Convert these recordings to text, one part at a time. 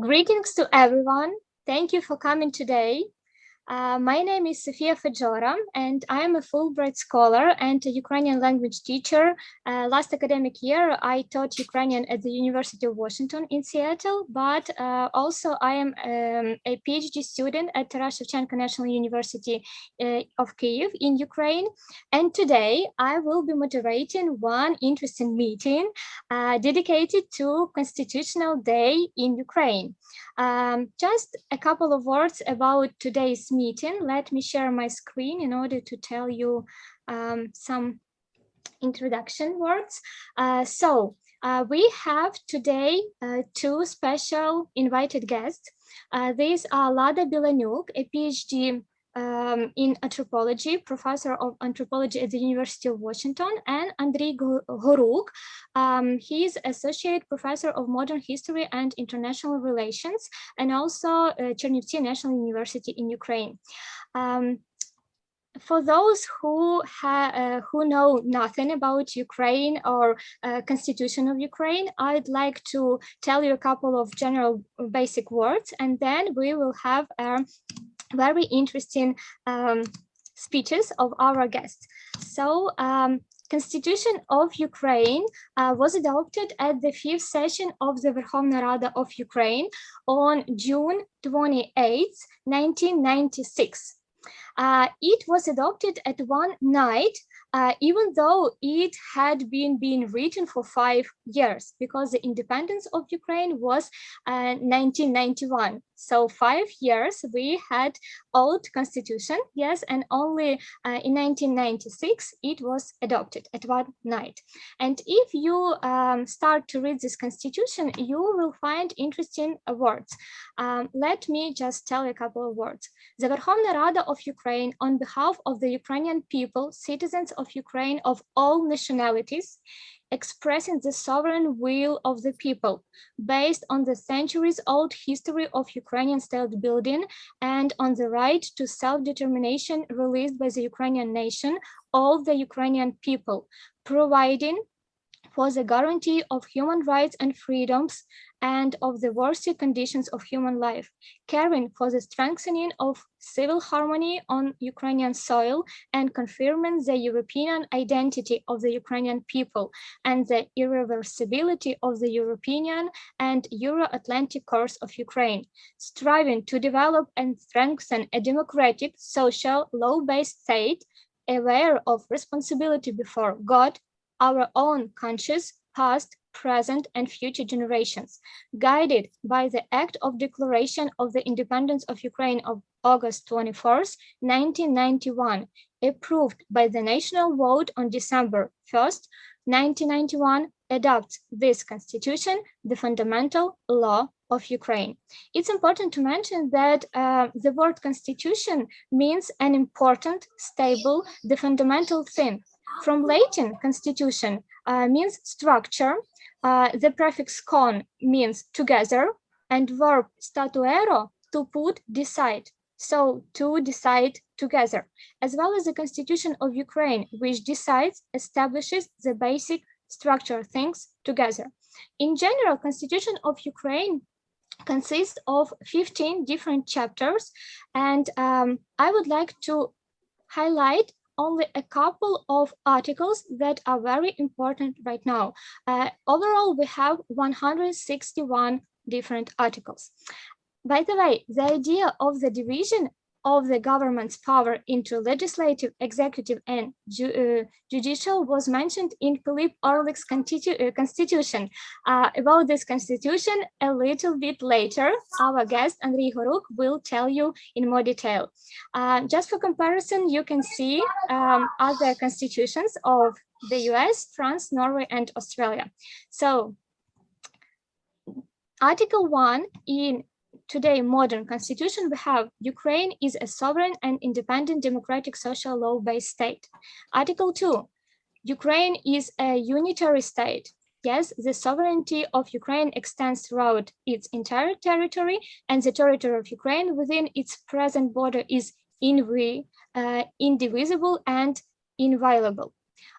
Greetings to everyone. Thank you for coming today. My name is Sofia Fedjora, and I am a Fulbright scholar and a Ukrainian language teacher. Last academic year, I taught Ukrainian at the University of Washington in Seattle, but also I am a PhD student at Taras Shevchenko National University of Kyiv in Ukraine. And today I will be moderating one interesting meeting dedicated to Constitutional Day in Ukraine. Just a couple of words about today's meeting. Let me share my screen in order to tell you some introduction words. We have today two special invited guests. These are Lada Bilanyuk, a PhD in anthropology, professor of anthropology at the University of Washington, and Andriy Goruk. He is associate professor of modern history and international relations, and also Chernivtsi National University in Ukraine. For those who know nothing about Ukraine or Constitution of Ukraine, I'd like to tell you a couple of general basic words, and then we will have very interesting speeches of our guests. So, Constitution of Ukraine was adopted at the 5th session of the Verkhovna Rada of Ukraine on June 28, 1996. It was adopted at one night, even though it had been written for 5 years, because the independence of Ukraine was 1991. So 5 years we had old constitution, yes, and only in 1996 it was adopted at one night. And if you start to read this constitution, you will find interesting words. Let me just tell a couple of words. The Verkhovna Rada of Ukraine, on behalf of the Ukrainian people, citizens of Ukraine of all nationalities, expressing the sovereign will of the people, based on the centuries-old history of Ukrainian state building and on the right to self-determination released by the Ukrainian nation, all the Ukrainian people, providing for the guarantee of human rights and freedoms and of the worthy conditions of human life, caring for the strengthening of civil harmony on Ukrainian soil and confirming the European identity of the Ukrainian people and the irreversibility of the European and Euro-Atlantic course of Ukraine, striving to develop and strengthen a democratic, social, law-based state, aware of responsibility before God, our own conscious, past, present, and future generations, guided by the Act of Declaration of the Independence of Ukraine of August 24th, 1991, approved by the national vote on December 1st, 1991, adopts this constitution, the fundamental law of Ukraine. It's important to mention that the word constitution means an important, stable, the fundamental thing. From Latin, constitution means structure. The prefix con means together, and verb statuero, to put, decide. So to decide together, as well as the Constitution of Ukraine, which decides, establishes the basic structure things together. In general, Constitution of Ukraine consists of 15 different chapters, and I would like to highlight only a couple of articles that are very important right now. Overall, we have 161 different articles. By the way, the idea of the division of the government's power into legislative, executive, and judicial was mentioned in Philip Orlik's constitution. About this constitution a little bit later, our guest Andriy Goruk will tell you in more detail. Just for comparison, you can see other constitutions of the US, France, Norway, and Australia. So, Article 1 in today modern constitution, we have Ukraine is a sovereign and independent democratic social law-based state. Article 2, Ukraine is a unitary state. Yes, the sovereignty of Ukraine extends throughout its entire territory, and the territory of Ukraine within its present border is indivisible and inviolable.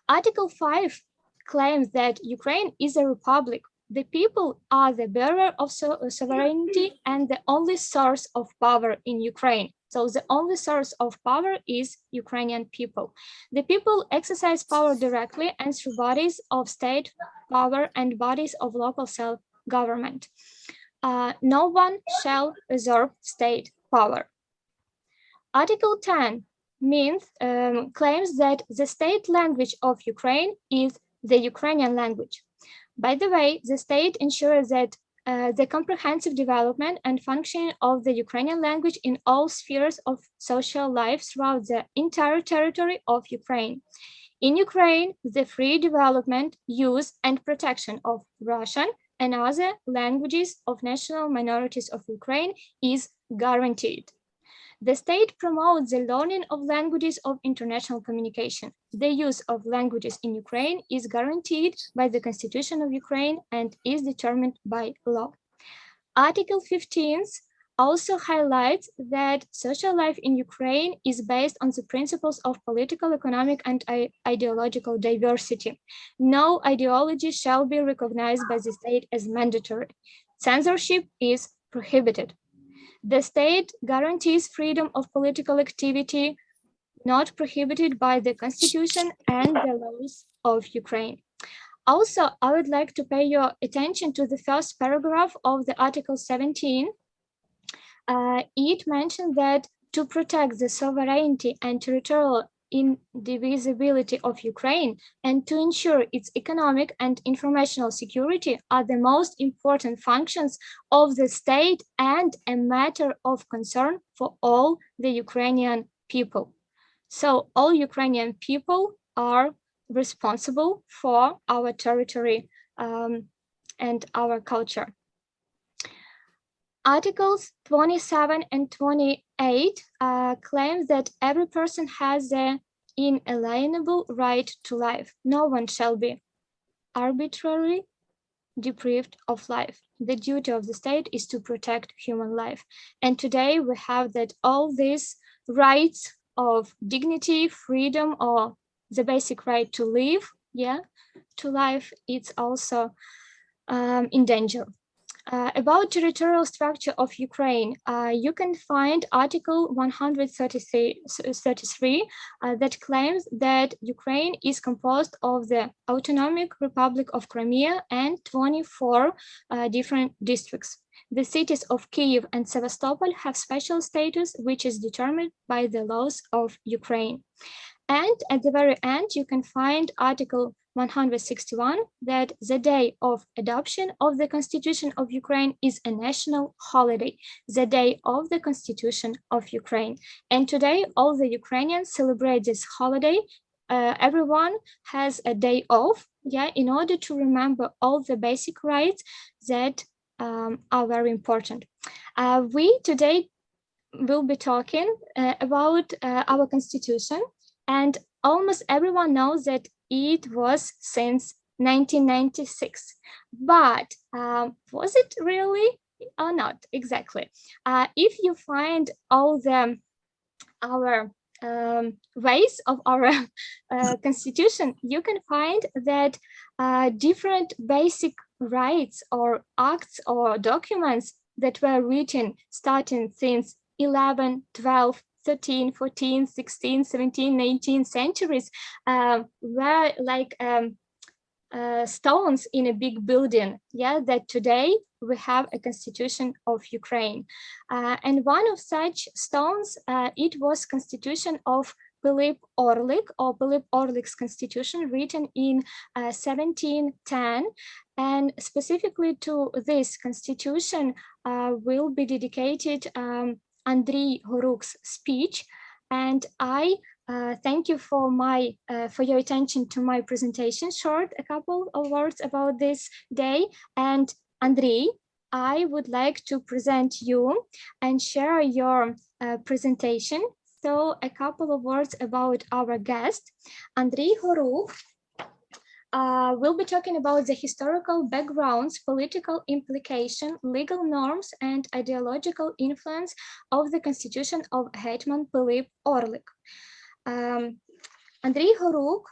Article 5 claims that Ukraine is a republic The people are the bearer of sovereignty and the only source of power in Ukraine. So the only source of power is Ukrainian people. The people exercise power directly and through bodies of state power and bodies of local self-government. No one shall usurp state power. Article 10 claims that the state language of Ukraine is the Ukrainian language. By the way, the state ensures that the comprehensive development and functioning of the Ukrainian language in all spheres of social life throughout the entire territory of Ukraine. In Ukraine, the free development, use, and protection of Russian and other languages of national minorities of Ukraine is guaranteed. The state promotes the learning of languages of international communication. The use of languages in Ukraine is guaranteed by the Constitution of Ukraine and is determined by law. Article 15 also highlights that social life in Ukraine is based on the principles of political, economic, and ideological diversity. No ideology shall be recognized by the state as mandatory. Censorship is prohibited. The state guarantees freedom of political activity, not prohibited by the Constitution and the laws of Ukraine. Also, I would like to pay your attention to the first paragraph of the Article 17. It mentioned that to protect the sovereignty and territorial indivisibility of Ukraine and to ensure its economic and informational security are the most important functions of the state and a matter of concern for all the Ukrainian people. So all Ukrainian people are responsible for our territory and our culture. Articles 27 and 28 claim that every person has the inalienable right to life. No one shall be arbitrarily deprived of life. The duty of the state is to protect human life. And today we have that all these rights of dignity, freedom, or the basic right to live, to life, it's also in danger. About territorial structure of Ukraine, you can find Article 133 that claims that Ukraine is composed of the Autonomic Republic of Crimea and 24 different districts. The cities of Kyiv and Sevastopol have special status, which is determined by the laws of Ukraine. And at the very end, you can find Article 161 that the day of adoption of the Constitution of Ukraine is a national holiday, the day of the Constitution of Ukraine. And today, all the Ukrainians celebrate this holiday. Everyone has a day off, in order to remember all the basic rights that are very important. We today will be talking about our Constitution, and almost everyone knows that it was since 1996, but was it really or not exactly? If you find all our ways of our Constitution, you can find that different basic rights or acts or documents that were written starting since 11, 12, 13, 14, 16, 17, 19 centuries were like stones in a big building, that today we have a Constitution of Ukraine. And one of such stones, it was Constitution of Philip Orlik, or Philip Orlik's Constitution, written in 1710. And specifically to this Constitution will be dedicated Andriy Horuk's speech, and I thank you for your attention to my presentation. Short, a couple of words about this day. And Andriy, I would like to present you and share your presentation. So a couple of words about our guest. Andriy Horuk we'll be talking about the historical backgrounds, political implication, legal norms, and ideological influence of the Constitution of Hetman Philip Orlik. Andriy Horuk,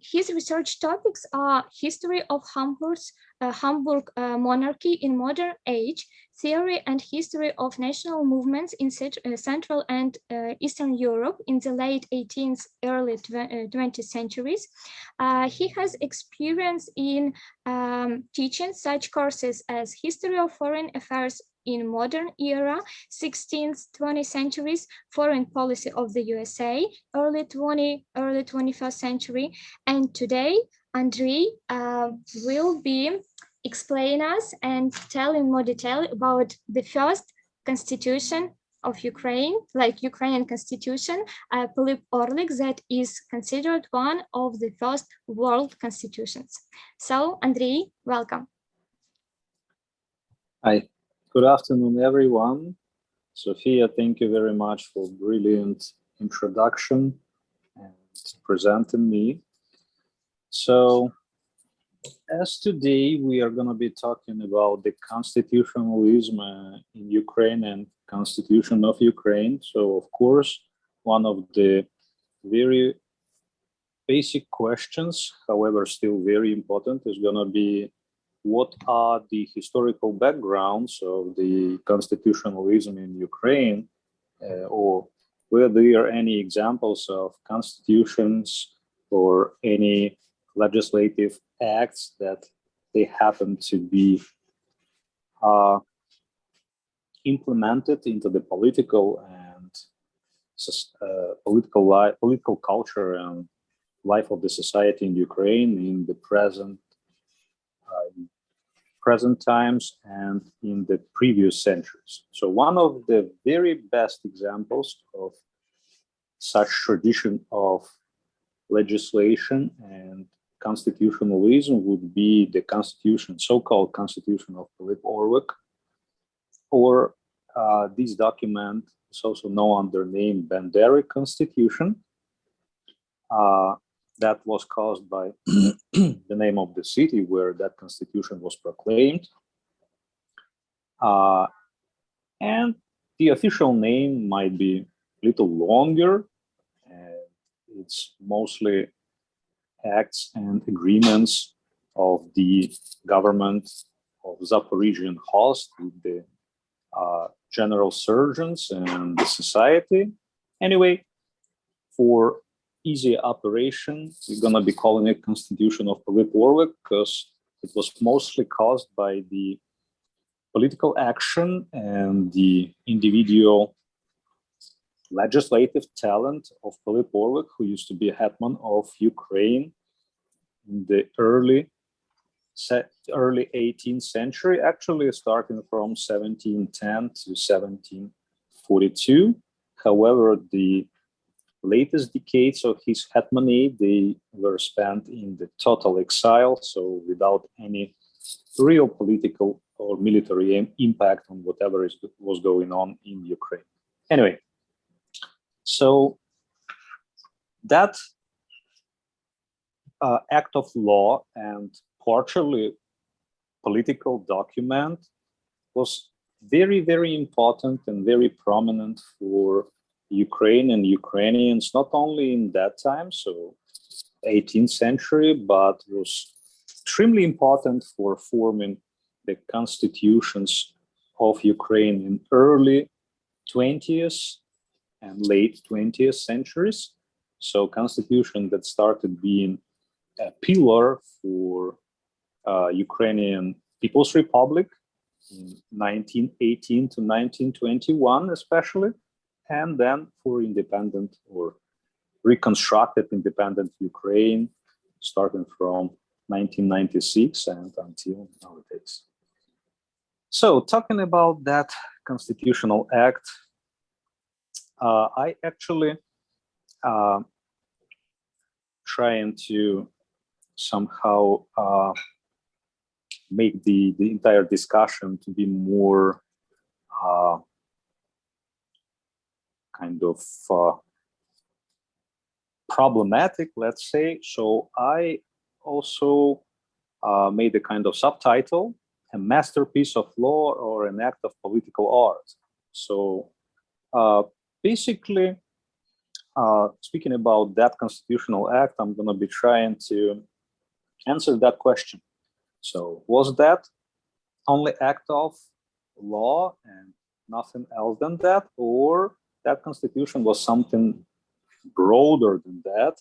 his research topics are history of Hamhur's Hamburg monarchy in modern age, theory and history of national movements in Central and Eastern Europe in the late 18th, early 20th centuries. He has experience in teaching such courses as History of Foreign Affairs in Modern Era, 16th, 20th centuries, Foreign Policy of the USA, early 21st century, and today Andrei will be explain us and tell in more detail about the first constitution of Ukraine, like Ukrainian Constitution, Philip Orlik, that is considered one of the first world constitutions. So, Andrei, welcome. Hi, good afternoon, everyone. Sophia, thank you very much for brilliant introduction and presenting me. So, as today we are going to be talking about the constitutionalism in Ukraine and Constitution of Ukraine. So, of course, one of the very basic questions, however, still very important, is going to be what are the historical backgrounds of the constitutionalism in Ukraine, or were there any examples of constitutions or any legislative acts that they happen to be implemented into the political and political culture and life of the society in Ukraine in the present times and in the previous centuries. So one of the very best examples of such tradition of legislation and constitutionalism would be the constitution, so-called Constitution of Philip Orlik, or this document is also known under the name Bandera Constitution. That was caused by the name of the city where that constitution was proclaimed. And the official name might be a little longer. It's mostly acts and agreements of the government of Zaporizhian host with the general surgeons and the society. Anyway, for easy operation, we're going to be calling it Constitution of Philip Orlik because it was mostly caused by the political action and the individual legislative talent of Philip Orlik, who used to be a hetman of Ukraine in the early 18th century, actually starting from 1710 to 1742. However, the latest decades of his hetmanate, they were spent in the total exile, so without any real political or military impact on whatever was going on in Ukraine. Anyway, so that act of law and partially political document was very, very important and very prominent for Ukraine and Ukrainians, not only in that time, so 18th century, but was extremely important for forming the constitutions of Ukraine in early 20th and late 20th centuries. So constitution that started being a pillar for Ukrainian People's Republic in 1918 to 1921 especially, and then for independent or reconstructed independent Ukraine starting from 1996 and until nowadays. So talking about that constitutional act, I actually trying to somehow make the entire discussion to be more kind of problematic, let's say. So I also made a kind of subtitle, a masterpiece of law or an act of political art. So basically, speaking about that constitutional act, I'm going to be trying to answer that question. So was that only act of law and nothing else than that, or that constitution was something broader than that,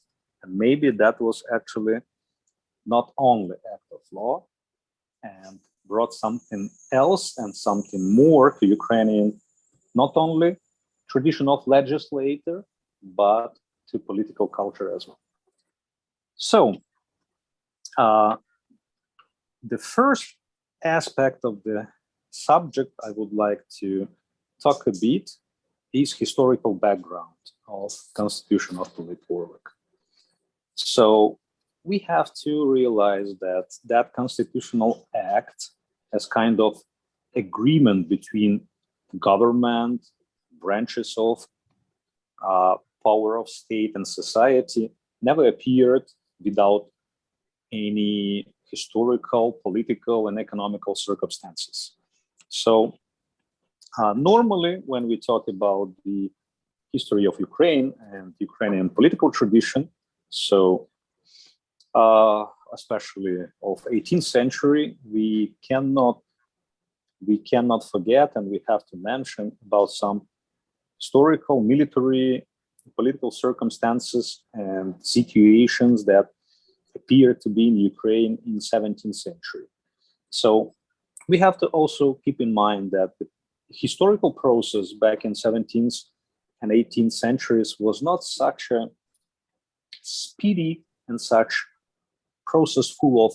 and maybe that was actually not only act of law and brought something else and something more to Ukrainian, not only tradition of legislator, but to political culture as well. So the first aspect of the subject I would like to talk a bit is historical background of Constitution of Polit-Warwick. So we have to realize that that constitutional act as kind of agreement between government, branches of power of state and society never appeared without any historical, political, and economical circumstances. So normally, when we talk about the history of Ukraine and Ukrainian political tradition, so especially of 18th century, we cannot forget, and we have to mention about some historical, military, political circumstances and situations that appear to be in Ukraine in 17th century. So we have to also keep in mind that the historical process back in 17th and 18th centuries was not such a speedy and such process full of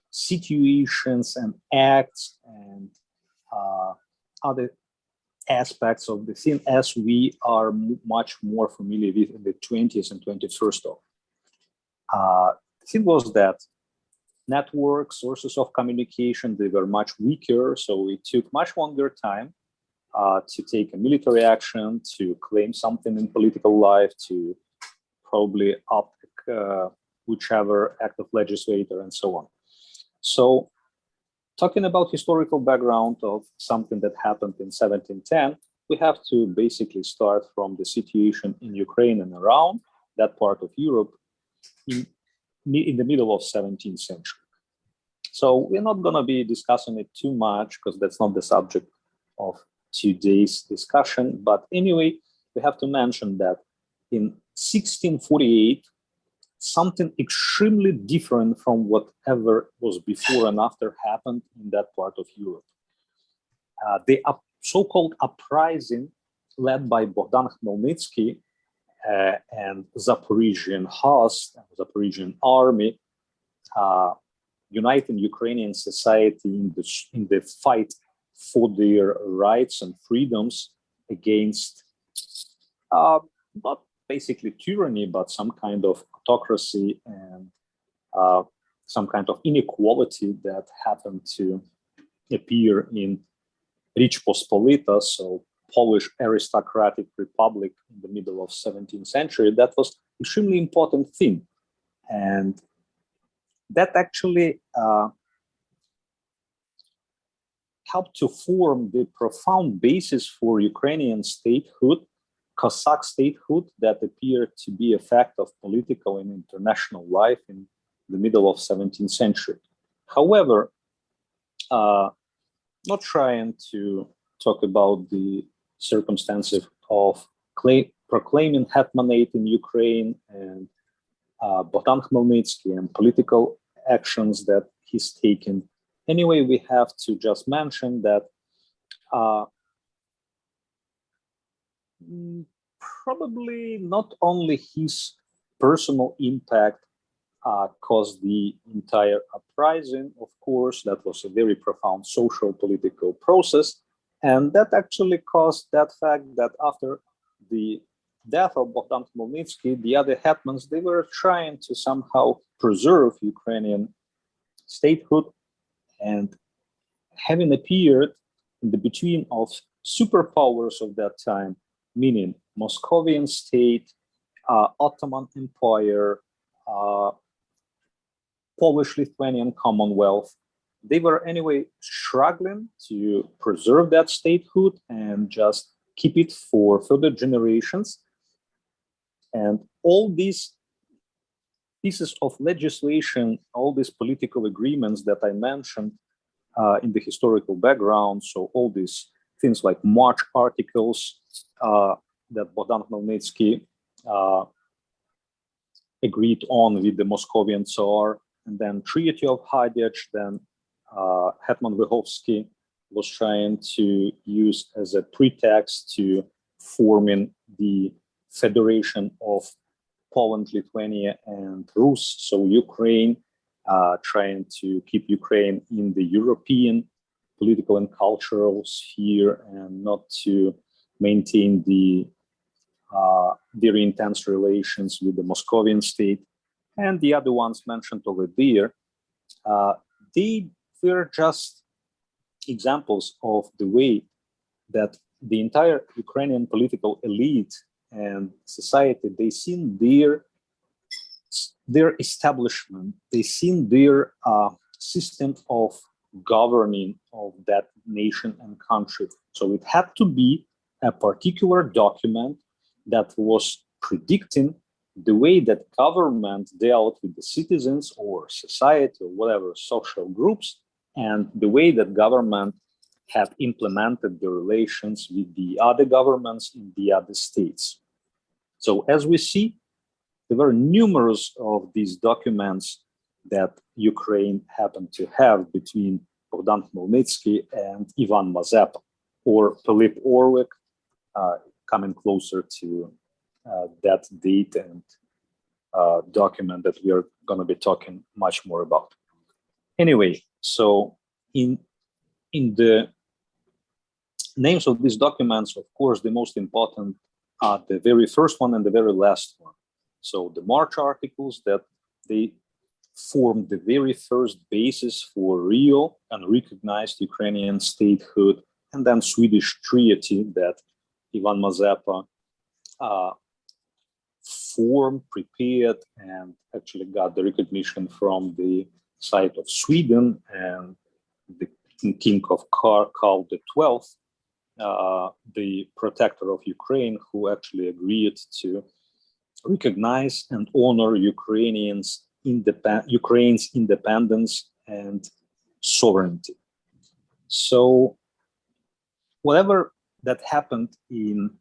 situations and acts and other aspects of the thing as we are much more familiar with in the 20th and 21st of. The thing was that networks, sources of communication, they were much weaker, so it took much longer time to take a military action, to claim something in political life, to probably opt whichever act of legislator and so on. So talking about historical background of something that happened in 1710, we have to basically start from the situation in Ukraine and around that part of Europe in the middle of 17th century. So we're not going to be discussing it too much because that's not the subject of today's discussion. But anyway, we have to mention that in 1648, something extremely different from whatever was before and after happened in that part of Europe. The so-called uprising led by Bogdan Khmelnytsky and Zaporizhian host, Zaporizhian army, uniting Ukrainian society in the fight for their rights and freedoms against not basically tyranny, but some kind of autocracy and some kind of inequality that happened to appear in Rich Pospolita, so Polish aristocratic republic in the middle of 17th century. That was extremely important thing. And that actually helped to form the profound basis for Ukrainian statehood, Cossack statehood, that appeared to be a fact of political and international life in the middle of 17th century. However, not trying to talk about the circumstances of proclaiming hetmanate in Ukraine and Bogdan Khmelnytsky and political actions that he's taken. Anyway, we have to just mention that probably not only his personal impact caused the entire uprising. Of course, that was a very profound social political process. And that actually caused that fact that after the death of Bogdan Khmelnytsky, the other hetmans, they were trying to somehow preserve Ukrainian statehood, and having appeared in the between of superpowers of that time, meaning Moscovian state, Ottoman Empire, Polish-Lithuanian Commonwealth, they were anyway struggling to preserve that statehood and just keep it for further generations. And all these pieces of legislation, all these political agreements that I mentioned in the historical background, so all these things like March articles that Bogdan Khmelnytsky agreed on with the Moscovian Tsar, and then Treaty of Hadych, then Hetman Vyhovsky was trying to use as a pretext to forming the Federation of Poland, Lithuania, and Rus, so Ukraine, trying to keep Ukraine in the European political and cultural sphere and not to maintain the very intense relations with the Moscovian state. And the other ones mentioned over there, they were just examples of the way that the entire Ukrainian political elite and society, they seen their establishment, they seen their system of governing of that nation and country. So it had to be a particular document that was predicting the way that government dealt with the citizens or society or whatever social groups, and the way that government had implemented the relations with the other governments in the other states. So as we see, there were numerous of these documents that Ukraine happened to have between Bogdan Khmelnytsky and Ivan Mazepa, or Philip Orlik, coming closer to that date and document that we are going to be talking much more about. Anyway, so in the names of these documents, of course, the most important are the very first one and the very last one. So the March articles, that they formed the very first basis for real and recognized Ukrainian statehood, and then Swedish treaty that Ivan Mazepa formed, prepared, and actually got the recognition from the side of Sweden and the King of Karl XII, the protector of Ukraine, who actually agreed to recognize and honor Ukraine's independence and sovereignty. So whatever that happened in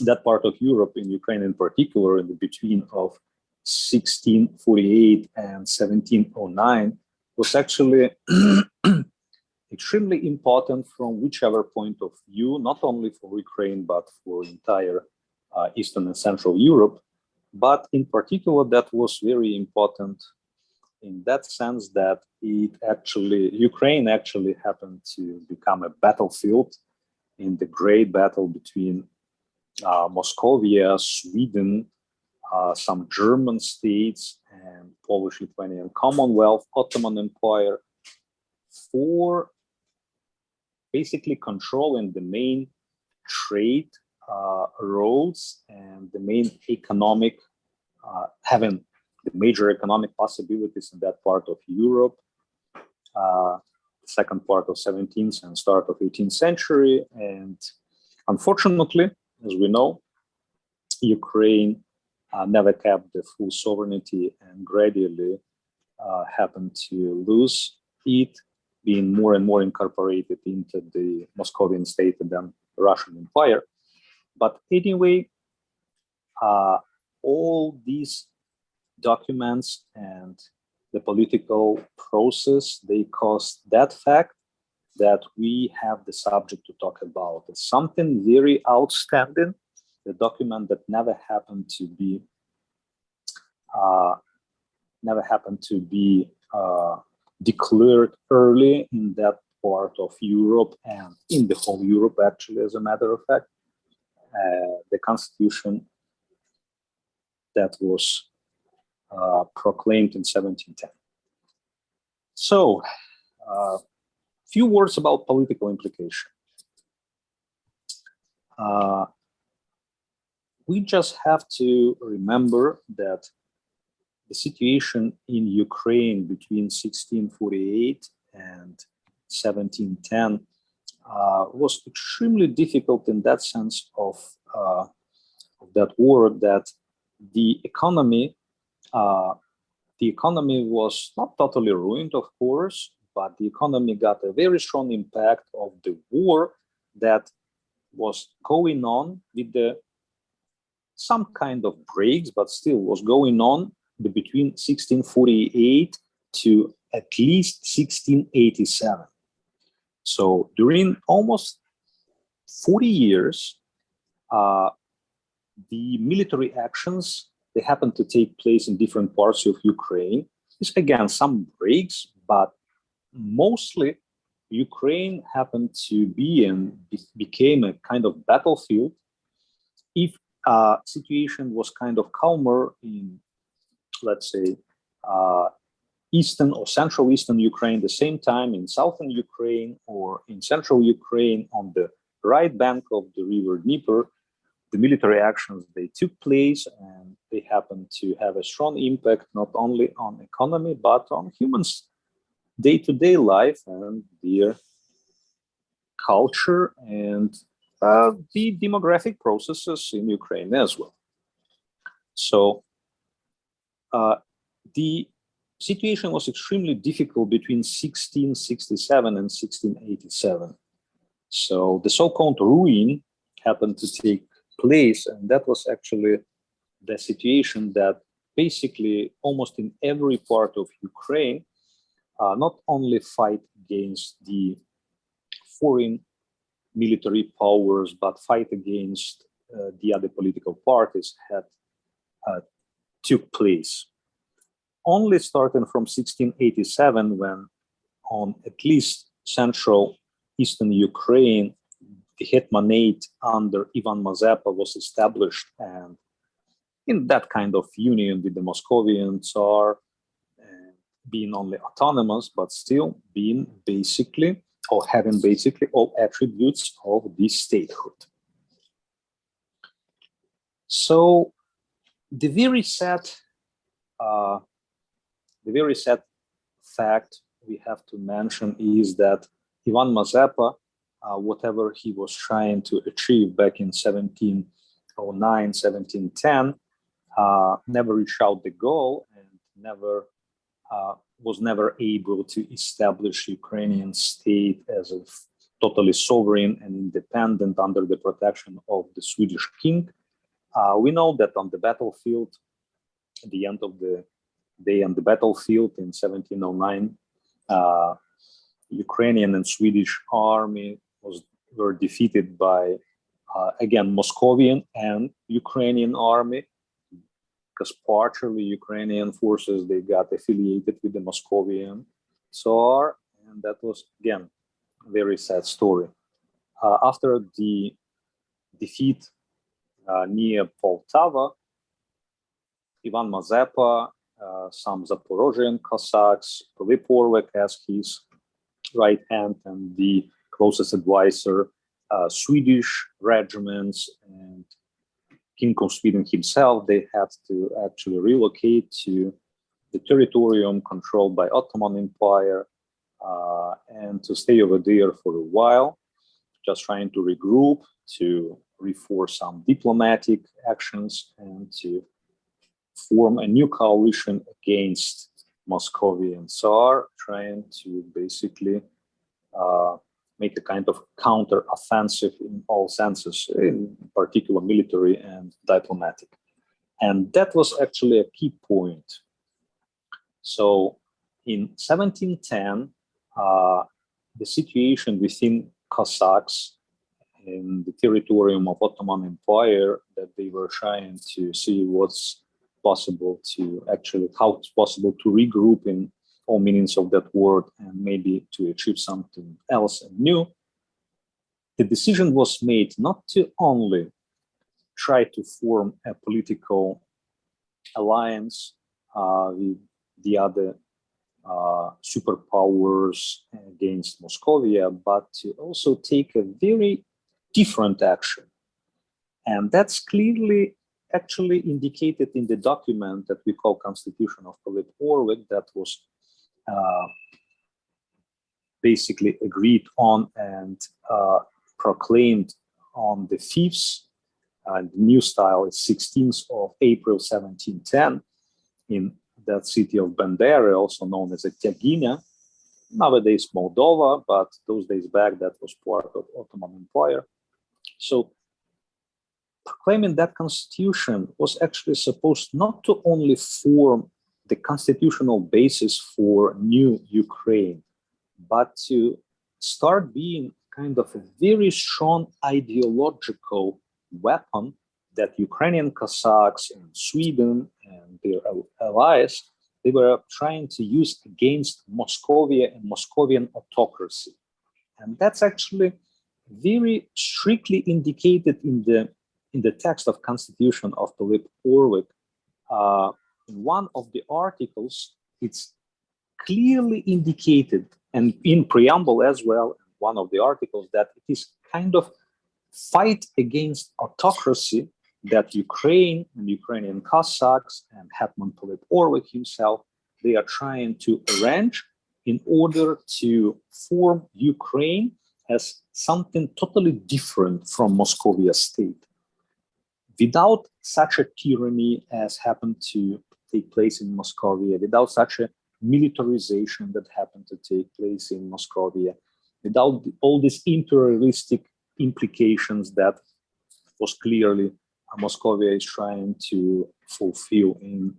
that part of Europe, in Ukraine in particular, in the between of 1648 and 1709, was actually extremely important from whichever point of view, not only for Ukraine, but for entire Eastern and Central Europe. But in particular, that was very important in that sense that Ukraine actually happened to become a battlefield in the great battle between Moscovia, Sweden, some German states, and Polish-Lithuanian Commonwealth, Ottoman Empire, for basically controlling the main trade roads and the main economic, having the major economic possibilities in that part of Europe, second part of 17th and start of 18th century. And unfortunately, as we know, Ukraine never kept the full sovereignty and gradually happened to lose it, being more and more incorporated into the Moscovian state and then Russian Empire. But anyway, all these documents and the political process, they caused that fact that we have the subject to talk about. It's something very outstanding, the document that never happened to be declared early in that part of Europe and in the whole Europe, actually, as a matter of fact, the Constitution that was proclaimed in 1710. So, few words about political implication. We just have to remember that the situation in Ukraine between 1648 and 1710 was extremely difficult in that sense of that war, that the economy the economy was not totally ruined, of course, but the economy got a very strong impact of the war that was going on with some kind of breaks, but still was going on between 1648 to at least 1687. So during almost 40 years, the military actions, they happen to take place in different parts of Ukraine. There's again some breaks, but mostly Ukraine happened to be and became a kind of battlefield. If situation was kind of calmer in, let's say, eastern or central eastern Ukraine, the same time in southern Ukraine or in central Ukraine on the right bank of the river Dnieper, the military actions, they took place and they happened to have a strong impact not only on economy, but on humans' day-to-day life and their culture and the demographic processes in Ukraine as well. So the situation was extremely difficult between 1667 and 1687. So the so-called ruin happened to take place, and that was actually the situation that basically almost in every part of Ukraine, not only fight against the foreign military powers, but fight against the other political parties had took place. Only starting from 1687, when on at least central eastern Ukraine, the Hetmanate under Ivan Mazepa was established, and in that kind of union with the Moscovian Tsar, being only autonomous, but still being basically, or having basically all attributes of the statehood. So the very sad fact we have to mention is that Ivan Mazepa, whatever he was trying to achieve back in 1709, 1710, never reached out the goal and was never able to establish Ukrainian state as a totally sovereign and independent under the protection of the Swedish king. We know that on the battlefield, at the end of the day on the battlefield in 1709, Ukrainian and Swedish army were defeated by, again, Moscovian and Ukrainian army, because partially Ukrainian forces, they got affiliated with the Moscovian Tsar, and that was, again, a very sad story. After the defeat near Poltava, Ivan Mazepa, some Zaporozhian Cossacks, Philip Orlik as his right hand and the closest advisor, Swedish regiments and King of Sweden himself, they had to actually relocate to the territorium controlled by Ottoman Empire and to stay over there for a while, just trying to regroup, to reforce some diplomatic actions and to form a new coalition against Moscovian Tsar, trying to basically make a kind of counter-offensive in all senses, in particular military and diplomatic. And that was actually a key point. So in 1710, the situation within Cossacks in the territorium of Ottoman Empire, that they were trying to see what's possible to actually, how it's possible to regroup in all meanings of that word and maybe to achieve something else and new. The decision was made not to only try to form a political alliance with the other superpowers against Moscovia, but to also take a very different action. And that's clearly actually indicated in the document that we call Constitution of Philip Orlik, that was basically agreed on and proclaimed on the 5th, the new style is 16th of April 1710 in that city of Bandera, also known as a Tagina, nowadays Moldova, but those days back that was part of Ottoman Empire. So proclaiming that constitution was actually supposed not to only form the constitutional basis for new Ukraine, but to start being kind of a very strong ideological weapon that Ukrainian Cossacks in Sweden and their allies, they were trying to use against Moscovia and Moscovian autocracy. And that's actually very strictly indicated in the text of Constitution of Philip Orlik. In one of the articles, it's clearly indicated, and in preamble as well, one of the articles, that it is kind of fight against autocracy that Ukraine and Ukrainian Cossacks and Hetman Philip Orlik himself, they are trying to arrange in order to form Ukraine as something totally different from Moscovia state. Without such a tyranny as happened to take place in Moscovia, without such a militarization that happened to take place in Moscovia, without all these imperialistic implications that was clearly Moscovia is trying to fulfill in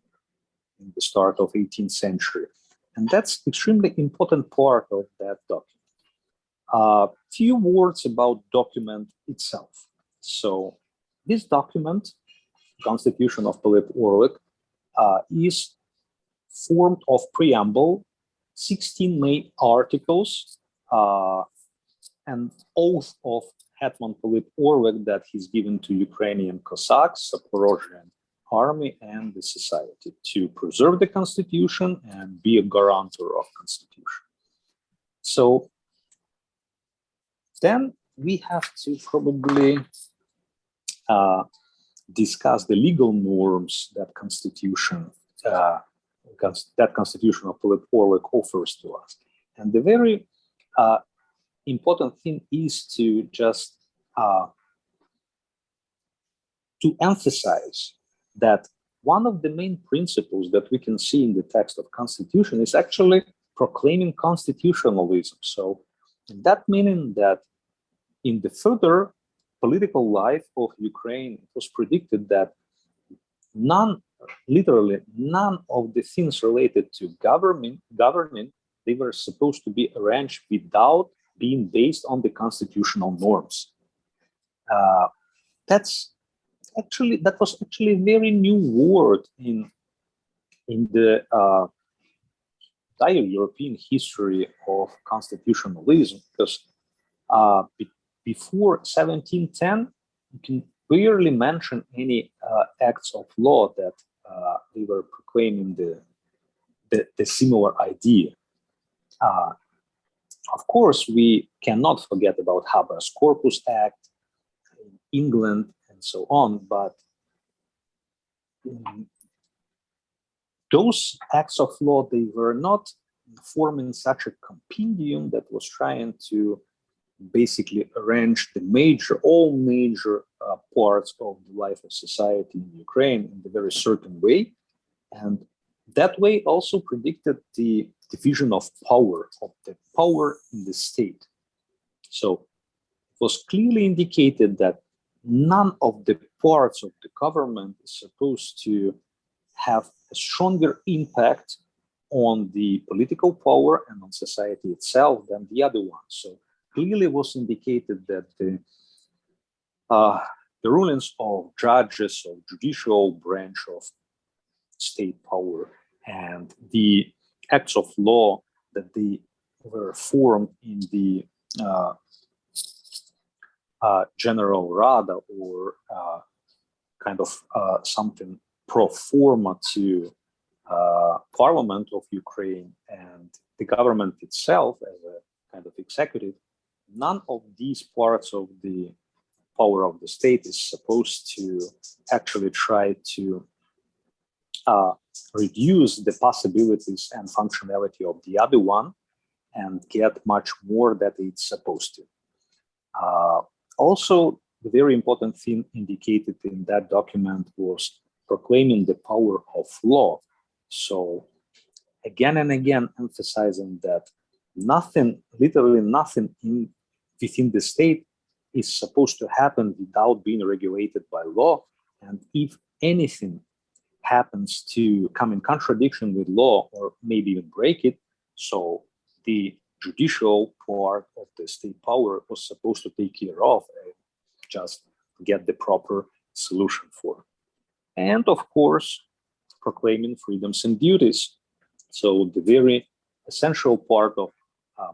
the start of 18th century. And that's extremely important part of that document. Few words about document itself. So this document, Constitution of Philip Orlik, is formed of preamble, 16 main articles, and oath of Hetman Philip Orlik that he's given to Ukrainian Cossacks, Zaporozhian army, and the society to preserve the constitution and be a guarantor of constitution. So then we have to probably discuss the legal norms that constitution of Philip Orlik offers to us. And the very important thing is to just to emphasize that one of the main principles that we can see in the text of Constitution is actually proclaiming constitutionalism. So in that meaning that in the further political life of Ukraine, it was predicted that literally none of the things related to governing, they were supposed to be arranged without being based on the constitutional norms. That was actually a very new word in the entire European history of constitutionalism, because before 1710, you can rarely mention any acts of law that they were proclaiming the similar idea. Of course, we cannot forget about Habeas Corpus Act in England and so on, but those acts of law, they were not forming such a compendium that was trying to basically arrange all major parts of the life of society in Ukraine in a very certain way. And that way also predicted the division of the power in the state. So it was clearly indicated that none of the parts of the government is supposed to have a stronger impact on the political power and on society itself than the other one. So clearly was indicated that the rulings of judges, of judicial branch of state power, and the acts of law that they were formed in the General Rada, or kind of something pro forma to Parliament of Ukraine and the government itself as a kind of executive, none of these parts of the power of the state is supposed to actually try to reduce the possibilities and functionality of the other one and get much more that it's supposed to. Also, the very important thing indicated in that document was proclaiming the power of law. So again and again emphasizing that nothing, literally nothing within the state is supposed to happen without being regulated by law. And if anything happens to come in contradiction with law or maybe even break it, so the judicial part of the state power was supposed to take care of and just get the proper solution for. And of course, proclaiming freedoms and duties. So the very essential part of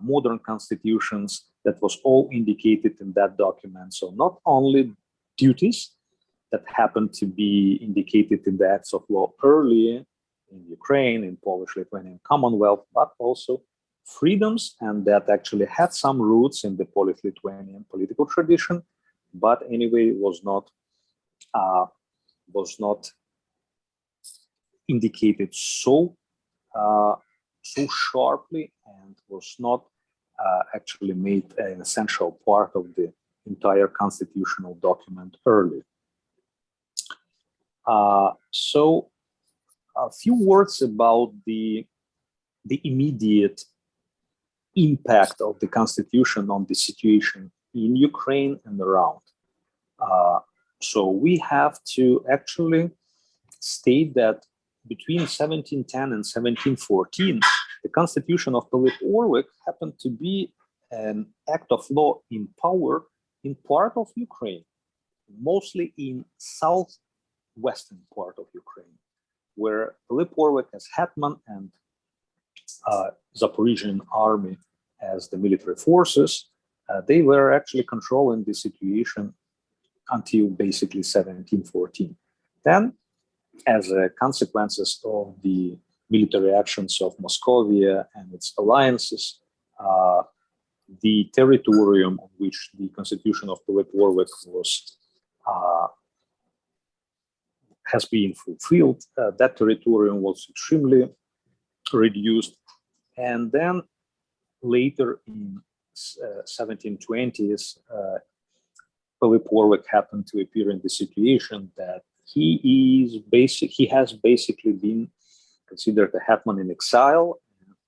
modern constitutions that was all indicated in that document. So not only duties that happened to be indicated in the acts of law earlier in Ukraine, in Polish-Lithuanian Commonwealth, but also freedoms, and that actually had some roots in the Polish-Lithuanian political tradition, but anyway was not indicated so sharply, and was not actually made an essential part of the entire constitutional document early. So a few words about the immediate impact of the constitution on the situation in Ukraine and around. So we have to actually state that between 1710 and 1714, the constitution of Philip Orwick happened to be an act of law in power in part of Ukraine, mostly in southwestern part of Ukraine, where Philip Orwick as hetman and Zaporizhian army as the military forces, they were actually controlling the situation until basically 1714. Then, as a consequences of the military actions of Moscovia and its alliances, the territorium on which the constitution of Philip Warwick was has been fulfilled, that territorium was extremely reduced. And then later in 1720s, Philip Warwick happened to appear in the situation that he has basically been considered a hetman in exile,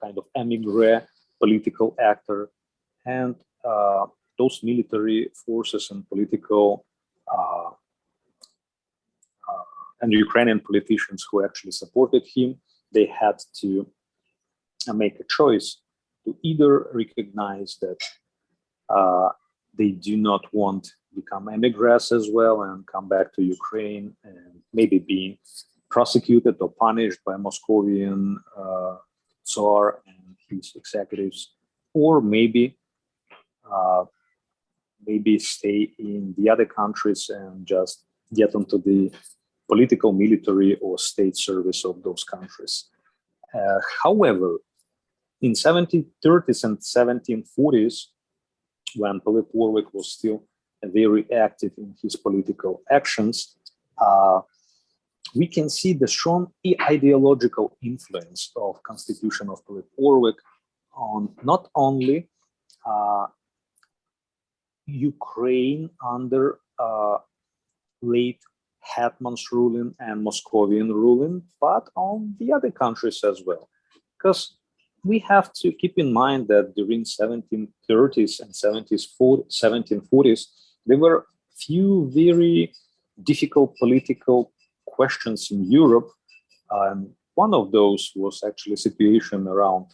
kind of emigre political actor, and those military forces and political and Ukrainian politicians who actually supported him, they had to make a choice to either recognize that they do not want to become emigres as well and come back to Ukraine and maybe be prosecuted or punished by Moscovian Tsar and his executives, or maybe stay in the other countries and just get into the political, military, or state service of those countries. However, in 1730s and 1740s, when Philip Warwick was still very active in his political actions, we can see the strong ideological influence of Constitution of Philip Warwick on not only Ukraine under late hetman's ruling and Moscovian ruling, but on the other countries as well. Because we have to keep in mind that during 1730s and 1740s, there were few very difficult political questions in Europe. One of those was actually a situation around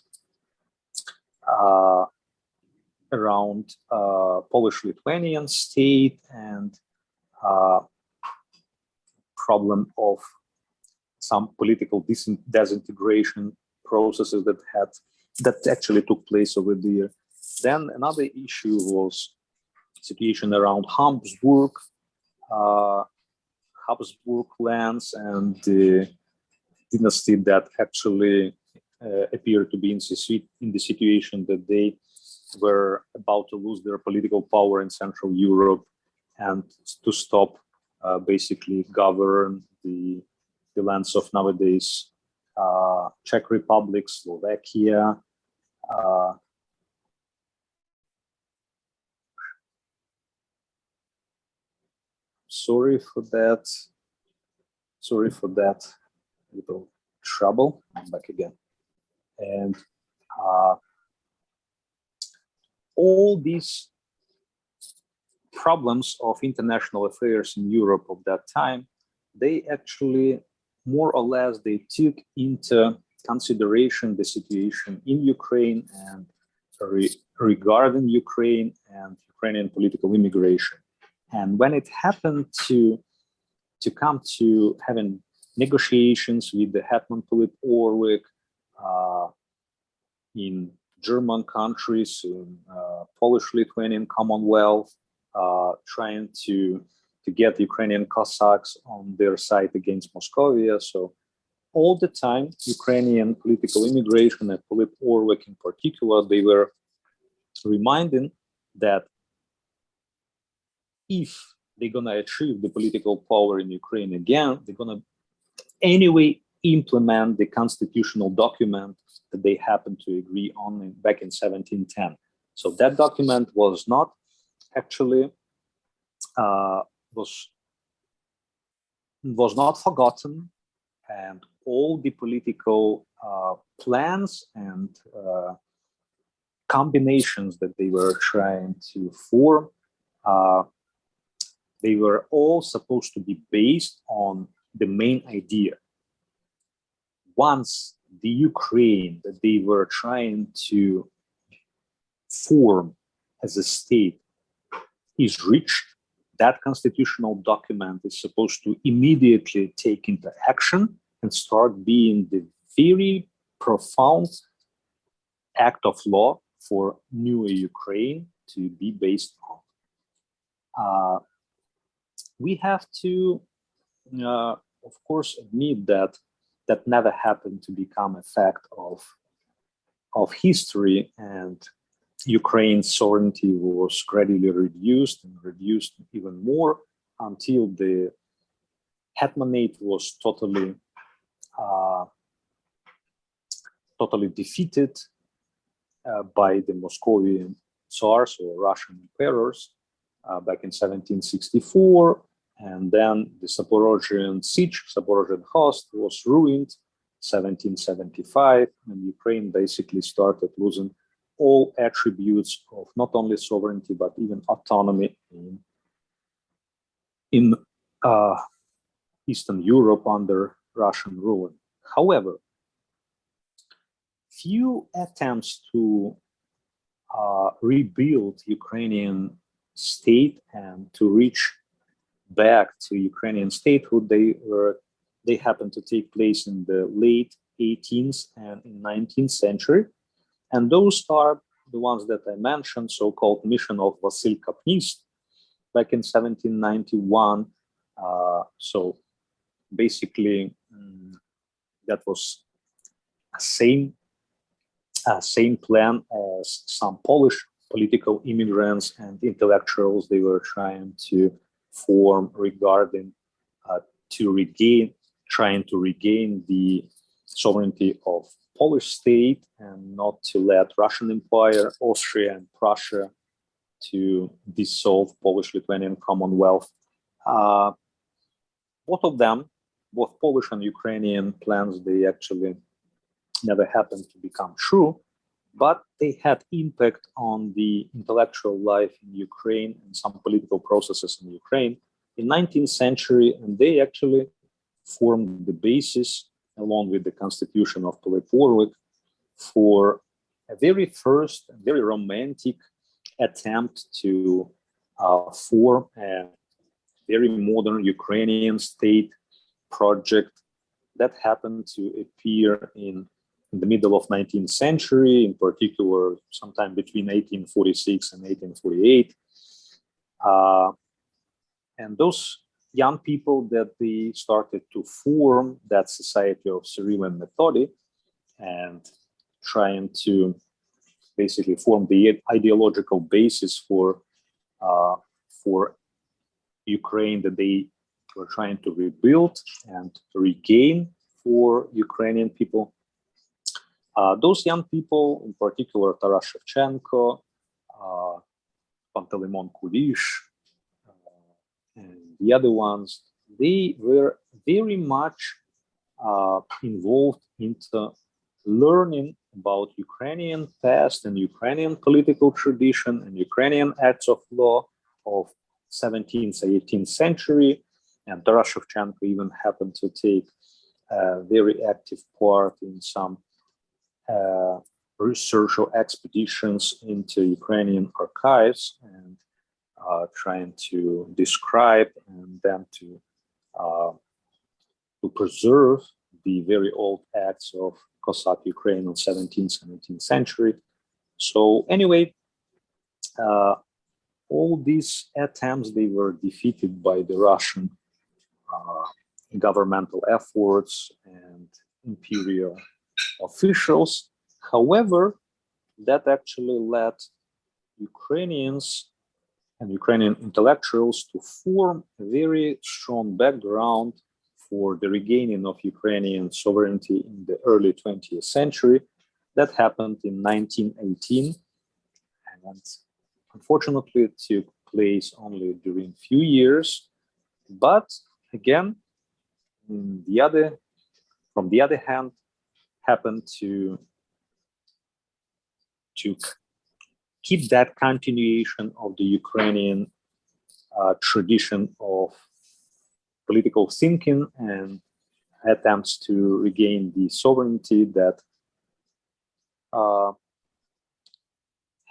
Polish-Lithuanian state and problem of some political disintegration processes that actually took place over the year. Then another issue was situation around Habsburg lands and the dynasty that actually appeared to be in the situation that they were about to lose their political power in Central Europe and to stop basically govern the lands of nowadays Czech Republic, Slovakia, sorry for that little trouble. I'm back again. And all these problems of international affairs in Europe of that time, they actually more or less they took into consideration the situation in Ukraine and regarding Ukraine and Ukrainian political immigration. And when it happened to come to having negotiations with the Hetman Philip Orlik in German countries, in Polish-Lithuanian Commonwealth, trying to get Ukrainian Cossacks on their side against Moscovia. So all the time, Ukrainian political immigration and Philip Orlik in particular, they were reminding that if they're going to achieve the political power in Ukraine again, they're going to anyway implement the constitutional document that they happened to agree on back in 1710. So that document was not actually was not forgotten, and all the political plans and combinations that they were trying to form, they were all supposed to be based on the main idea. Once the Ukraine that they were trying to form as a state is reached, that constitutional document is supposed to immediately take into action and start being the very profound act of law for new Ukraine to be based on. We have to, of course, admit that that never happened to become a fact of history, and Ukraine's sovereignty was gradually reduced and reduced even more until the Hetmanate was totally defeated by the Moscovian Tsars or Russian emperors back in 1764. And then the Zaporozhian siege, Zaporozhian host, was ruined 1775, and Ukraine basically started losing all attributes of not only sovereignty but even autonomy in Eastern Europe under Russian rule. However, few attempts to rebuild Ukrainian state and to reach back to Ukrainian statehood, they happened to take place in the late 18th and 19th century. And those are the ones that I mentioned, so-called mission of Vasil Kapnist back in 1791. So basically, that was a same plan as some Polish political immigrants and intellectuals they were trying to form regarding trying to regain the sovereignty of Polish state and not to let Russian Empire, Austria, and Prussia to dissolve Polish-Lithuanian Commonwealth. Both of them, both Polish and Ukrainian plans, they actually never happened to become true, but they had impact on the intellectual life in Ukraine and some political processes in Ukraine in 19th century, and they actually formed the basis, along with the constitution of Philip Orlik, for a very first, very romantic attempt to form a very modern Ukrainian state project that happened to appear in the middle of 19th century, in particular, sometime between 1846 and 1848. And those young people that they started to form that society of Cyril and Methody and trying to basically form the ideological basis for Ukraine that they were trying to rebuild and regain for Ukrainian people. Those young people, in particular, Taras Shevchenko, Panteleimon Kulish, and the other ones, they were very much involved into learning about Ukrainian past and Ukrainian political tradition and Ukrainian acts of law of 17th, 18th century. And Taras Shevchenko even happened to take a very active part in some research or expeditions into Ukrainian archives and trying to describe and then to preserve the very old acts of Cossack Ukraine in 17th, 17th century. So anyway, all these attempts, they were defeated by the Russian governmental efforts and imperial officials. However, that actually led Ukrainians and Ukrainian intellectuals to form a very strong background for the regaining of Ukrainian sovereignty in the early 20th century. That happened in 1918, and unfortunately it took place only during a few years. But again, from the other hand, happened to keep that continuation of the Ukrainian tradition of political thinking and attempts to regain the sovereignty that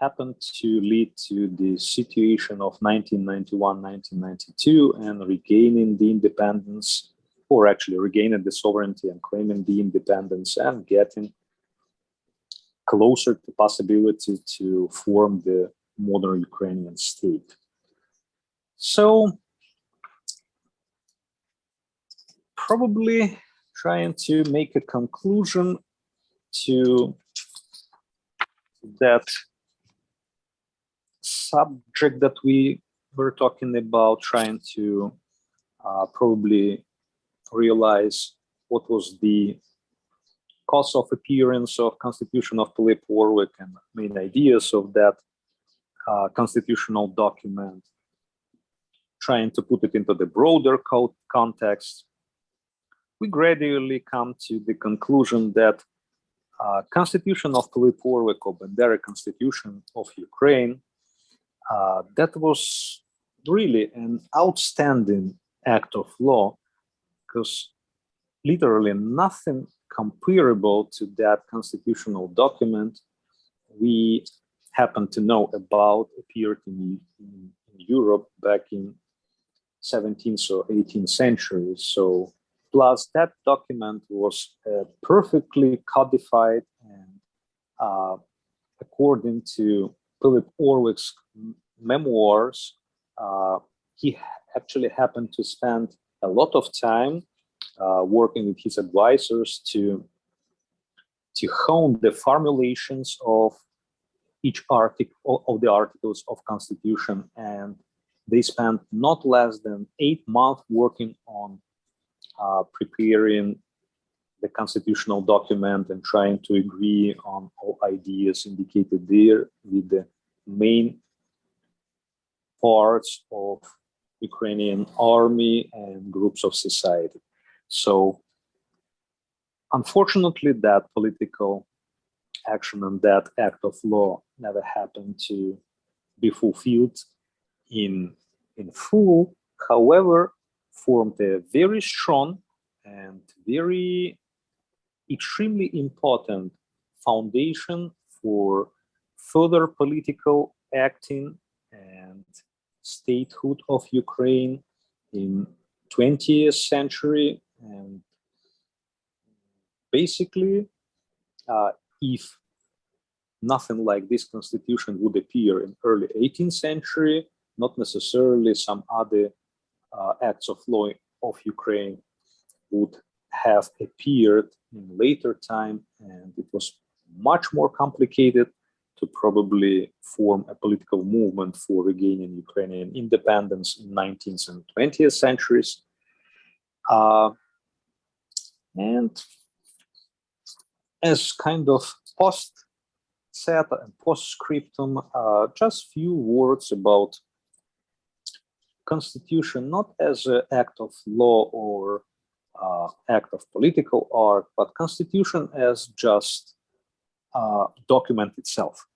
happened to lead to the situation of 1991, 1992 and regaining the independence, or actually regaining the sovereignty and claiming the independence and getting closer to possibility to form the modern Ukrainian state. So probably trying to make a conclusion to that subject that we were talking about, trying to probably realize what was the cause of appearance of Constitution of Philip Warwick and main ideas of that constitutional document, trying to put it into the broader context. We gradually come to the conclusion that Constitution of Philip Warwick, or Bandera Constitution of Ukraine, that was really an outstanding act of law, because literally nothing comparable to that constitutional document we happen to know about appeared in Europe back in 17th or 18th century. So plus that document was perfectly codified, and according to Philip Warwick's memoirs, he actually happened to spend a lot of time working with his advisors to hone the formulations of each article of the articles of Constitution, and they spent not less than 8 months working on preparing the constitutional document and trying to agree on all ideas indicated there with the main parts of Ukrainian army and groups of society. So unfortunately, that political action and that act of law never happened to be fulfilled in full. However, formed a very strong and very extremely important foundation for further political acting and statehood of Ukraine in 20th century. And basically, if nothing like this constitution would appear in early 18th century, not necessarily some other acts of law of Ukraine would have appeared in later time, and it was much more complicated to probably form a political movement for regaining Ukrainian independence in 19th and 20th centuries. And as kind of post-set and postscriptum, just few words about Constitution, not as an act of law or act of political art, but constitution as just document itself.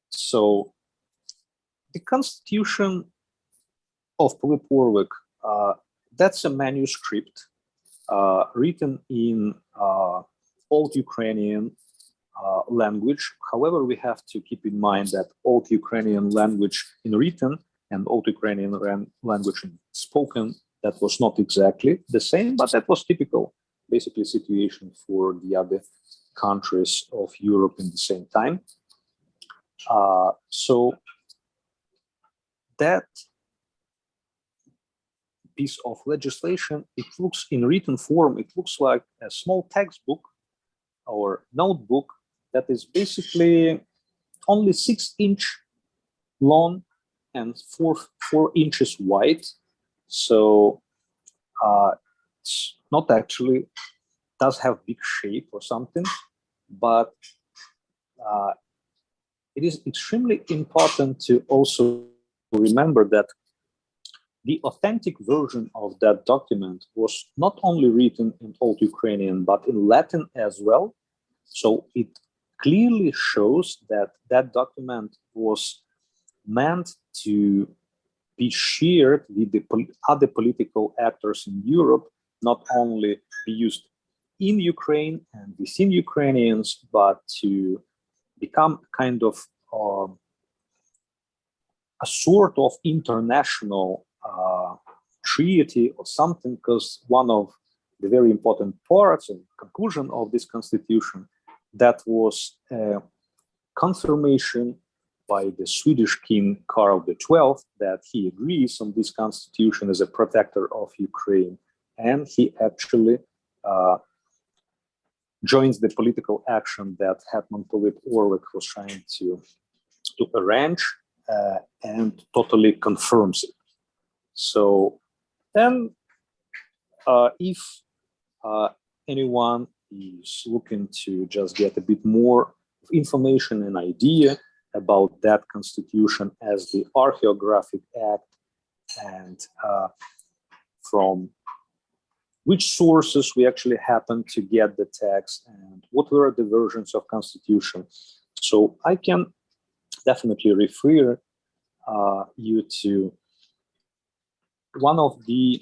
So the constitution of Philip Warwick, that's a manuscript written in Old Ukrainian language. However, we have to keep in mind that Old Ukrainian language in written and Old Ukrainian language in spoken, that was not exactly the same, but that was typical, basically, situation for the other countries of Europe in the same time. So that piece of legislation, it looks in written form, it looks like a small textbook or notebook that is basically only 6-inch long and 4 inches wide. So it's not actually, does have big shape or something, but it is extremely important to also remember that the authentic version of that document was not only written in Old Ukrainian, but in Latin as well. So it clearly shows that that document was meant to be shared with the other political actors in Europe, not only be used in Ukraine and within Ukrainians, but to become kind of a sort of international treaty or something, because one of the very important parts and conclusion of this constitution, that was a confirmation by the Swedish King Karl XII that he agrees on this constitution as a protector of Ukraine, and he actually joins the political action that Hetman Philip Warwick was trying to arrange, and totally confirms it. So then, if anyone is looking to just get a bit more information and idea about that constitution as the archaeographic act, and from which sources we actually happen to get the text and what were the versions of constitution. So I can definitely refer you to one of the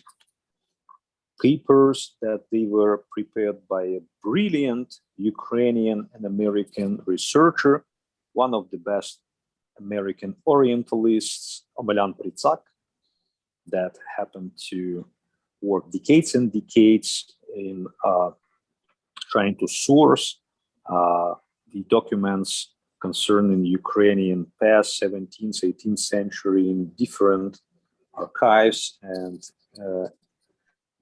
papers that they were prepared by a brilliant Ukrainian and American researcher, one of the best American Orientalists, Omelian Pritsak, that happened to work decades and decades in trying to source the documents concerning Ukrainian past, 17th, 18th century in different archives and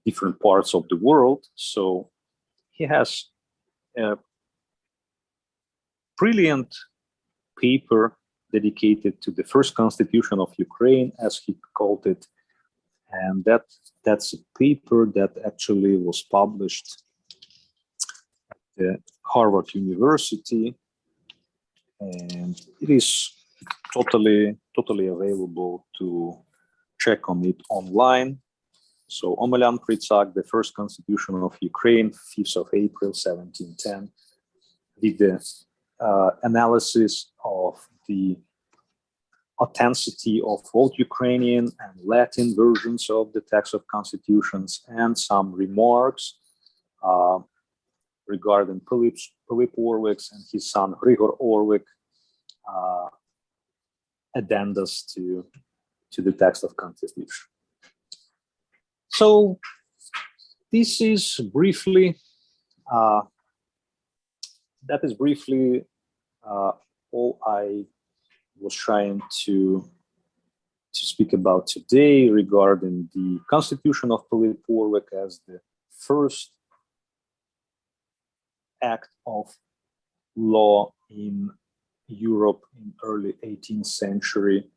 different parts of the world. So he has a brilliant paper dedicated to the first constitution of Ukraine, as he called it. And that's a paper that actually was published at the Harvard University. And it is totally available to check on it online. So Omelian Pritsak, the first constitution of Ukraine, 5th of April, 1710, did the analysis of the authenticity of old Ukrainian and Latin versions of the text of constitutions, and some remarks regarding Philip Warwick's and his son Grigor Warwick addendas to the text of constitution. So this is briefly, that is briefly all I was trying to speak about today regarding the constitution of Philip Warwick as the first act of law in Europe in early 18th century,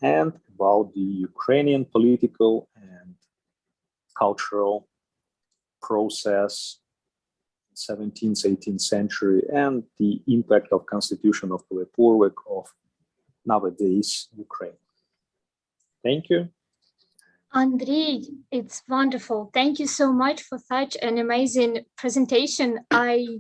and about the Ukrainian political and cultural process 17th, 18th century, and the impact of constitution of Philip Warwick of nowadays Ukraine. Thank you. Andrei, it's wonderful. Thank you so much for such an amazing presentation. I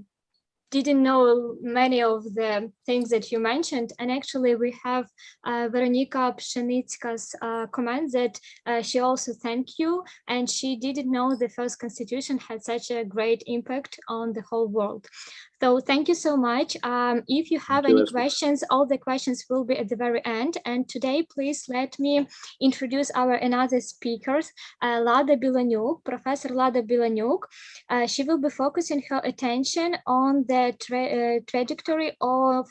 didn't know many of the things that you mentioned. And actually we have Veronika Pshenitska's comment that she also thanked you. And she didn't know the first constitution had such a great impact on the whole world. So thank you so much. If you have any questions, all the questions will be at the very end. And today, please let me introduce our another speakers, Lada Bilanyuk, Professor Lada Bilanyuk. She will be focusing her attention on the trajectory of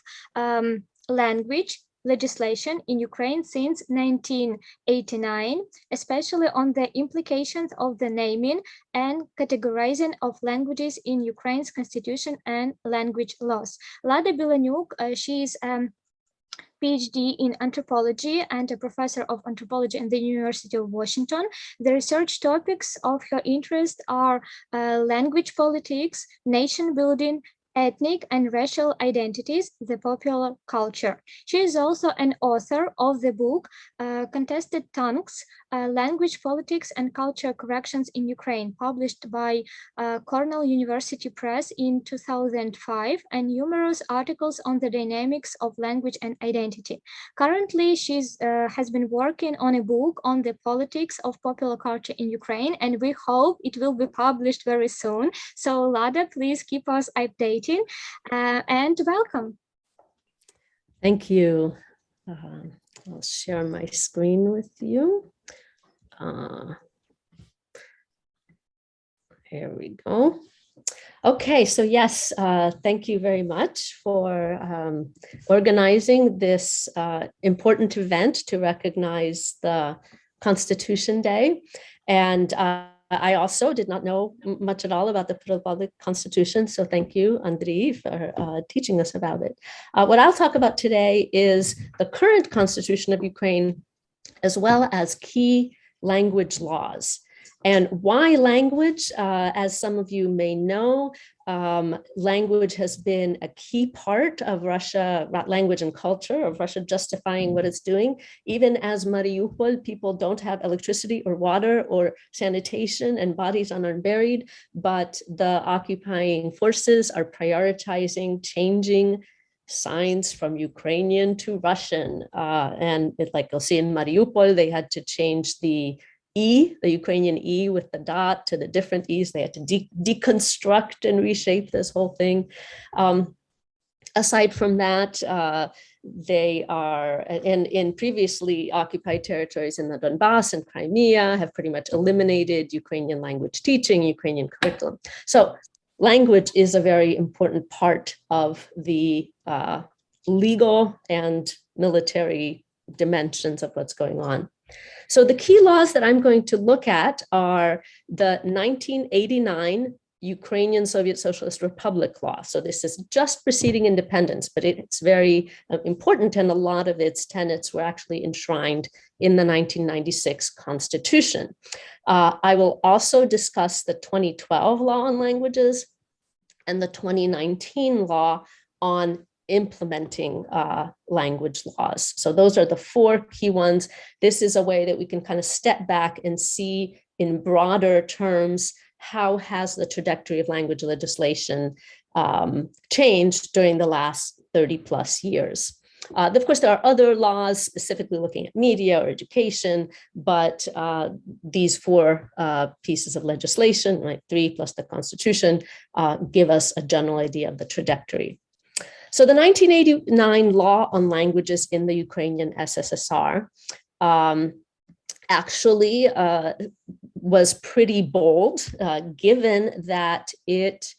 language legislation in Ukraine since 1989, especially on the implications of the naming and categorizing of languages in Ukraine's constitution and language laws. Lada Bilanyuk, she is PhD in anthropology and a professor of anthropology in the University of Washington. The research topics of her interest are language politics, nation building, ethnic and racial identities, the popular culture. She is also an author of the book Contested Tongues, Language Politics and Culture Corrections in Ukraine, published by Cornell University Press in 2005, and numerous articles on the dynamics of language and identity. Currently, she has been working on a book on the politics of popular culture in Ukraine, and we hope it will be published very soon. So Lada, please keep us updated. And welcome. Thank you. I'll share my screen with you. Here we go. Okay, so yes, thank you very much for organizing this important event to recognize the Constitution Day. And I also did not know much at all about the Republic Constitution, so thank you, Andrei, for teaching us about it. What I'll talk about today is the current Constitution of Ukraine, as well as key language laws. And why language? As some of you may know, language has been a key part of Russia, language and culture of Russia justifying what it's doing. Even as Mariupol, people don't have electricity or water or sanitation and bodies are unburied, but the occupying forces are prioritizing changing signs from Ukrainian to Russian. And like you'll see in Mariupol, they had to change the Ukrainian E with the dot to the different E's. They had to deconstruct and reshape this whole thing. Aside from that, they are in previously occupied territories in the Donbass and Crimea have pretty much eliminated Ukrainian language teaching, Ukrainian curriculum. So language is a very important part of the legal and military dimensions of what's going on. So the key laws that I'm going to look at are the 1989 Ukrainian Soviet Socialist Republic law. So this is just preceding independence, but it's very important, and a lot of its tenets were actually enshrined in the 1996 Constitution. I will also discuss the 2012 law on languages and the 2019 law on implementing language laws. So those are the four key ones. This is a way that we can kind of step back and see in broader terms how has the trajectory of language legislation changed during the last 30 plus years. Of course, there are other laws specifically looking at media or education, but these four pieces of legislation, right, 3 plus the Constitution, give us a general idea of the trajectory. So the 1989 law on languages in the Ukrainian SSSR actually was pretty bold, given that it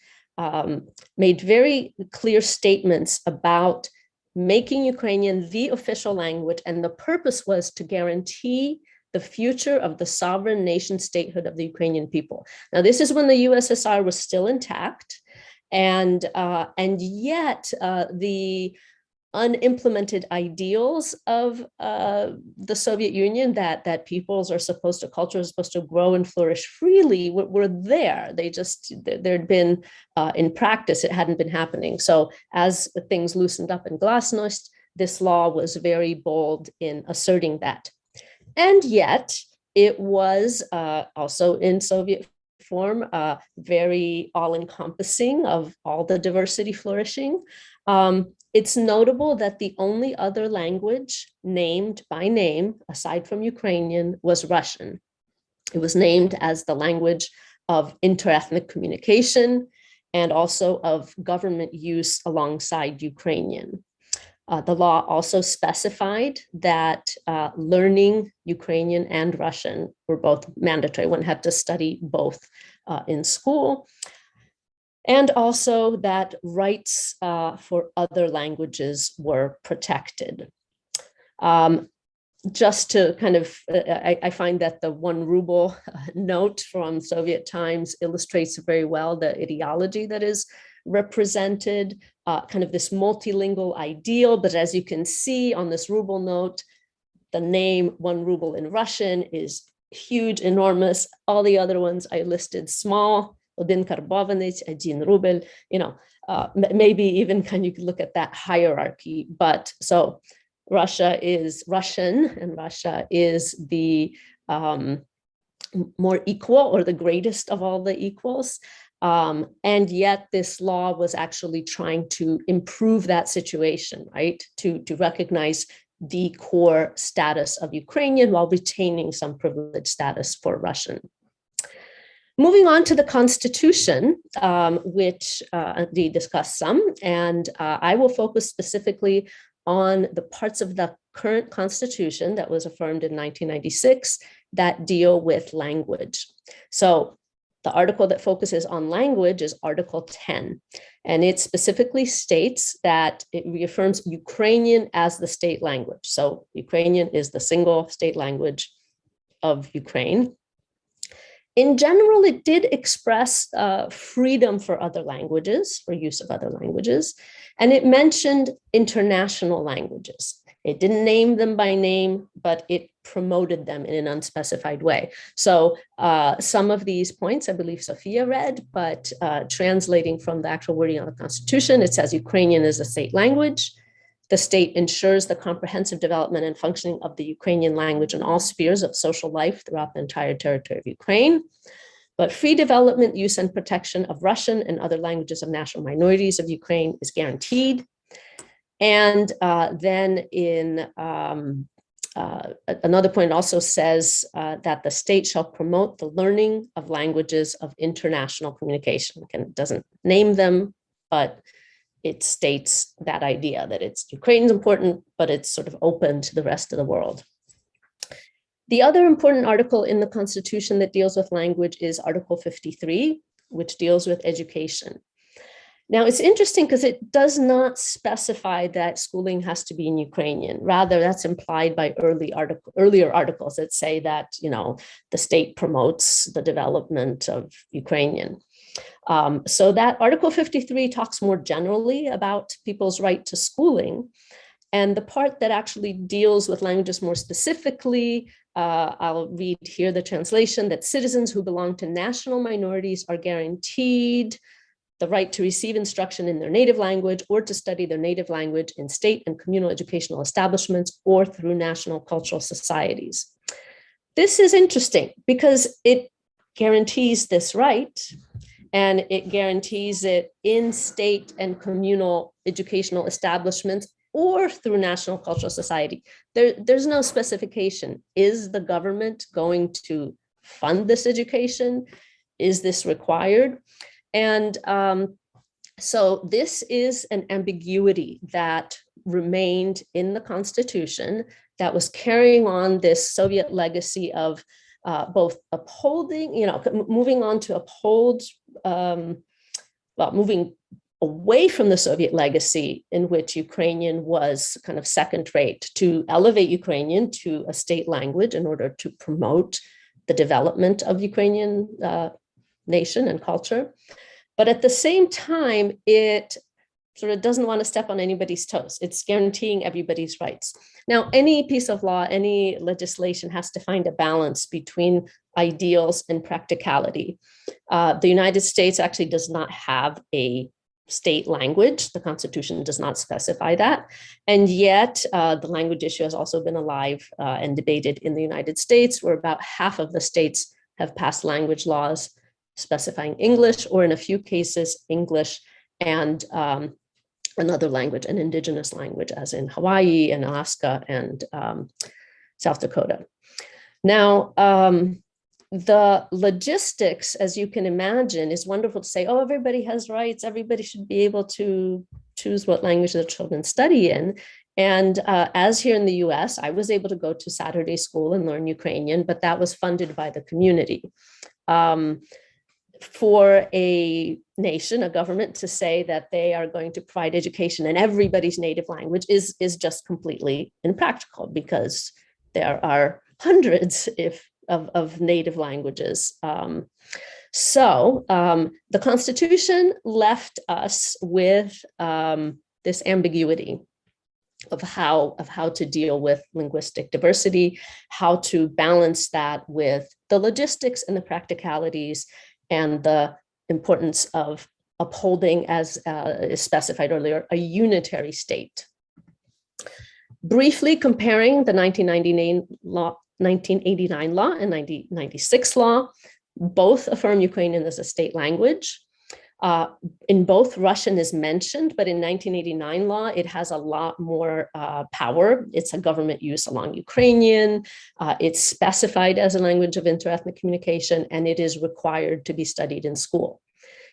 made very clear statements about making Ukrainian the official language, and the purpose was to guarantee the future of the sovereign nation statehood of the Ukrainian people. Now, this is when the USSR was still intact. And yet the unimplemented ideals of the Soviet Union that peoples are supposed to, culture is supposed to grow and flourish freely were there. They just, there'd been, in practice, it hadn't been happening. So as things loosened up in Glasnost, this law was very bold in asserting that. And yet, It was also in Soviet form, very all-encompassing of all the diversity flourishing. It's notable that the only other language named by name, aside from Ukrainian, was Russian. It was named as the language of interethnic communication and also of government use alongside Ukrainian. The law also specified that learning Ukrainian and Russian were both mandatory. One had to study both in school. And also that rights for other languages were protected. Just to kind of, I find that the 1 ruble note from Soviet times illustrates very well the ideology that is represented, kind of this multilingual ideal. But as you can see on this ruble note, the name 1 ruble in Russian is huge, enormous. All the other ones I listed small. Один карбованец, 1 ruble, you know, maybe even you could look at that hierarchy. But so Russia is Russian, and Russia is the more equal or the greatest of all the equals. And yet this law was actually trying to improve that situation, right? To recognize the core status of Ukrainian while retaining some privileged status for Russian. Moving on to the Constitution, which we discussed some, and I will focus specifically on the parts of the current Constitution that was affirmed in 1996 that deal with language. So the article that focuses on language is Article 10, and it specifically states that it reaffirms Ukrainian as the state language. So Ukrainian is the single state language of Ukraine. In general, it did express freedom for other languages, for use of other languages, and it mentioned international languages. It didn't name them by name, but it promoted them in an unspecified way. So some of these points, I believe Sophia read, but translating from the actual wording of the Constitution, it says Ukrainian is a state language. The state ensures the comprehensive development and functioning of the Ukrainian language in all spheres of social life throughout the entire territory of Ukraine. But free development, use, and protection of Russian and other languages of national minorities of Ukraine is guaranteed. And then in another point also says that the state shall promote the learning of languages of international communication. Again, it doesn't name them, but it states that idea that it's Ukraine's important, but it's sort of open to the rest of the world. The other important article in the Constitution that deals with language is Article 53, which deals with education. Now, it's interesting because it does not specify that schooling has to be in Ukrainian. Rather, that's implied by earlier articles that say that, you know, the state promotes the development of Ukrainian. So that Article 53 talks more generally about people's right to schooling. And the part that actually deals with languages more specifically, I'll read here the translation, that citizens who belong to national minorities are guaranteed the right to receive instruction in their native language or to study their native language in state and communal educational establishments or through national cultural societies. This is interesting because it guarantees this right, and it guarantees it in state and communal educational establishments or through national cultural society. There's no specification. Is the government going to fund this education? Is this required? And so this is an ambiguity that remained in the Constitution that was carrying on this Soviet legacy of both upholding, you know, moving on to uphold, moving away from the Soviet legacy in which Ukrainian was kind of second rate, to elevate Ukrainian to a state language in order to promote the development of Ukrainian nation and culture. But at the same time, it sort of doesn't want to step on anybody's toes. It's guaranteeing everybody's rights. Now, any piece of law, any legislation has to find a balance between ideals and practicality. The United States actually does not have a state language. The Constitution does not specify that. And yet the language issue has also been alive and debated in the United States, where about half of the states have passed language laws specifying English, or in a few cases, English and another language, an indigenous language, as in Hawaii and Alaska and South Dakota. Now, the logistics, as you can imagine, is wonderful to say, oh, everybody has rights, everybody should be able to choose what language their children study in. And as here in the US, I was able to go to Saturday school and learn Ukrainian, but that was funded by the community. For a nation, a government, to say that they are going to provide education in everybody's native language is just completely impractical, because there are hundreds of native languages. So the Constitution left us with this ambiguity of how to deal with linguistic diversity, how to balance that with the logistics and the practicalities and the importance of upholding, as is specified earlier, a unitary state. Briefly comparing the 1989 law and 1996 law, both affirm Ukrainian as a state language. In both, Russian is mentioned, but in 1989 law, it has a lot more power. It's a government use along Ukrainian. It's specified as a language of interethnic communication, and it is required to be studied in school.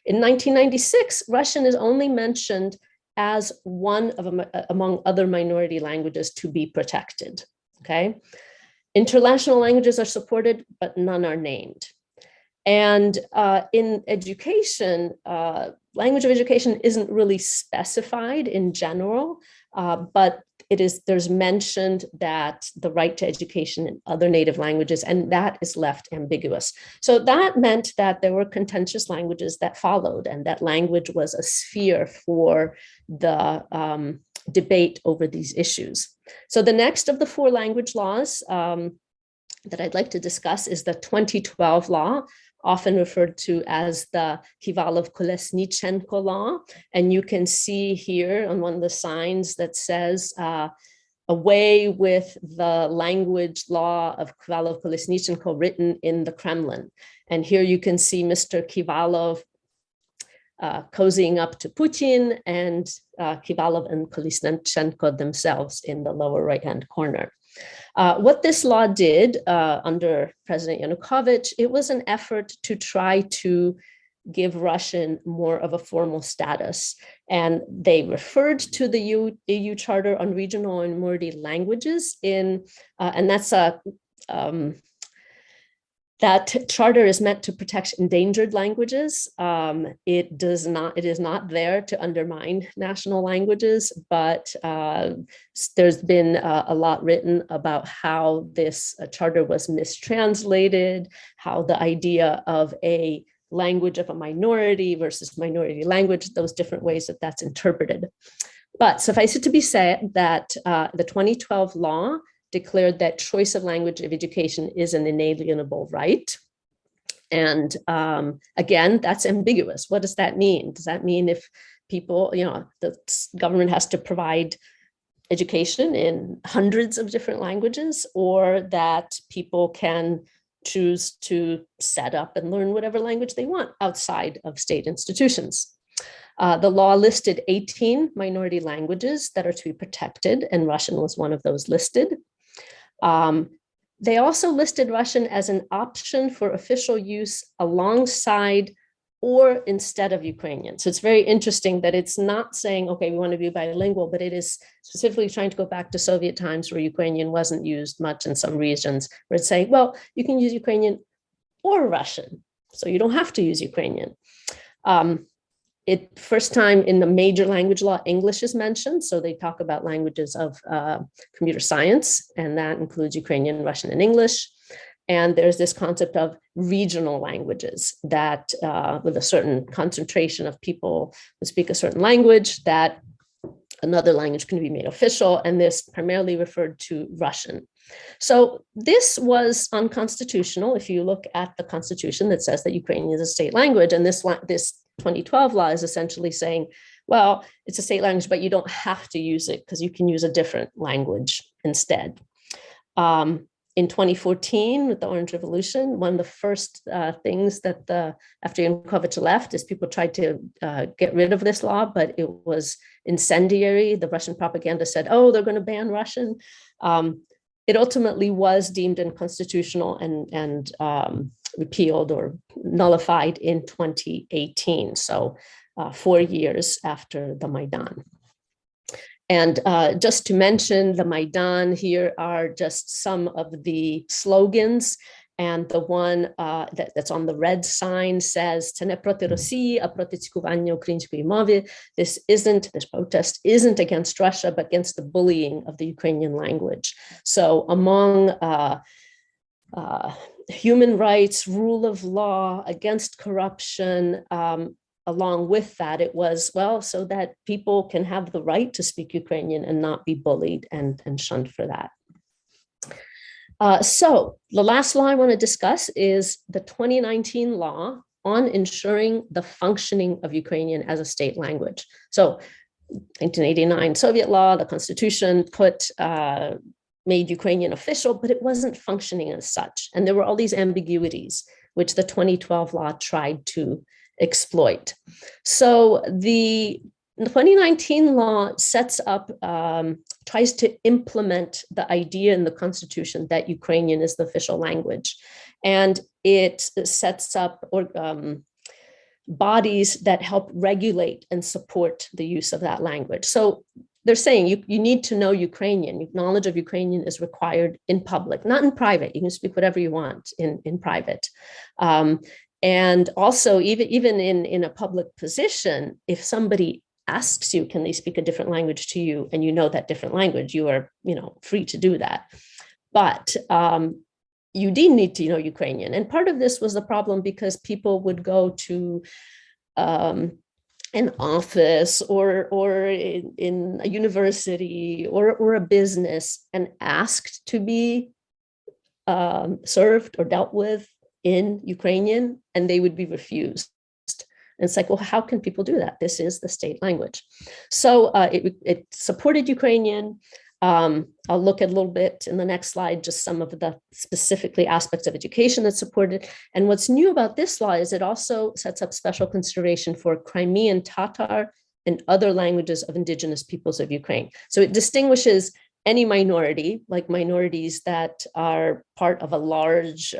In 1996, Russian is only mentioned as one of among other minority languages to be protected. Okay, international languages are supported, but none are named. And in education, language of education isn't really specified in general, but there's mentioned that the right to education in other native languages, and that is left ambiguous. So that meant that there were contentious languages that followed, and that language was a sphere for the debate over these issues. So the next of the 4 language laws that I'd like to discuss is the 2012 law, often referred to as the Kivalov-Kolesnichenko law. And you can see here on one of the signs that says, away with the language law of Kivalov-Kolesnichenko written in the Kremlin. And here you can see Mr. Kivalov cozying up to Putin, and Kivalov and Kolesnichenko themselves in the lower right-hand corner. What this law did under President Yanukovych, it was an effort to try to give Russian more of a formal status. And they referred to the EU Charter on Regional and Minority Languages and that's that charter is meant to protect endangered languages. It is not there to undermine national languages, but there's been a lot written about how this charter was mistranslated, how the idea of a language of a minority versus minority language, those different ways that that's interpreted. But suffice it to be said that the 2012 law declared that choice of language of education is an inalienable right. And again, that's ambiguous. What does that mean? Does that mean if people, the government has to provide education in hundreds of different languages, or that people can choose to set up and learn whatever language they want outside of state institutions? The law listed 18 minority languages that are to be protected, and Russian was one of those listed. They also listed Russian as an option for official use alongside or instead of Ukrainian. So it's very interesting that it's not saying, okay, we want to be bilingual, but it is specifically trying to go back to Soviet times where Ukrainian wasn't used much in some regions, where it's saying, well, you can use Ukrainian or Russian, so you don't have to use Ukrainian. First time in the major language law, English is mentioned. So they talk about languages of computer science, and that includes Ukrainian, Russian, and English. And there's this concept of regional languages that with a certain concentration of people who speak a certain language, that another language can be made official. And this primarily referred to Russian. So this was unconstitutional. If you look at the Constitution that says that Ukrainian is a state language, and this 2012 law is essentially saying, well, it's a state language, but you don't have to use it because you can use a different language instead. In 2014, with the Orange Revolution, one of the first things that after Yanukovych left is people tried to get rid of this law, but it was incendiary. The Russian propaganda said, oh, they're going to ban Russian. It ultimately was deemed unconstitutional and repealed or nullified in 2018. So 4 years after the Maidan. And just to mention the Maidan, here are just some of the slogans. And the one that's on the red sign says, this protest isn't against Russia, but against the bullying of the Ukrainian language. So among human rights, rule of law, against corruption, along with that, it was, well, so that people can have the right to speak Ukrainian and not be bullied and shunned for that. So the last law I want to discuss is the 2019 law on ensuring the functioning of Ukrainian as a state language. So 1989 Soviet law, the Constitution made Ukrainian official, but it wasn't functioning as such. And there were all these ambiguities, which the 2012 law tried to exploit. So the 2019 law sets up, tries to implement the idea in the Constitution that Ukrainian is the official language. And it sets up bodies that help regulate and support the use of that language. So they're saying you need to know Ukrainian. Knowledge of Ukrainian is required in public, not in private. You can speak whatever you want in private. And also, even in a public position, if somebody asks you, can they speak a different language to you, and you know that different language, you are, free to do that. But you do need to know Ukrainian. And part of this was the problem because people would go to an office or in a university or a business and asked to be served or dealt with in Ukrainian, and they would be refused. And it's like, well, how can people do that? This is the state language. So it supported Ukrainian. I'll look at a little bit in the next slide, just some of the specifically aspects of education that supported. And what's new about this law is it also sets up special consideration for Crimean Tatar and other languages of indigenous peoples of Ukraine. So it distinguishes any minority, like minorities that are part of a large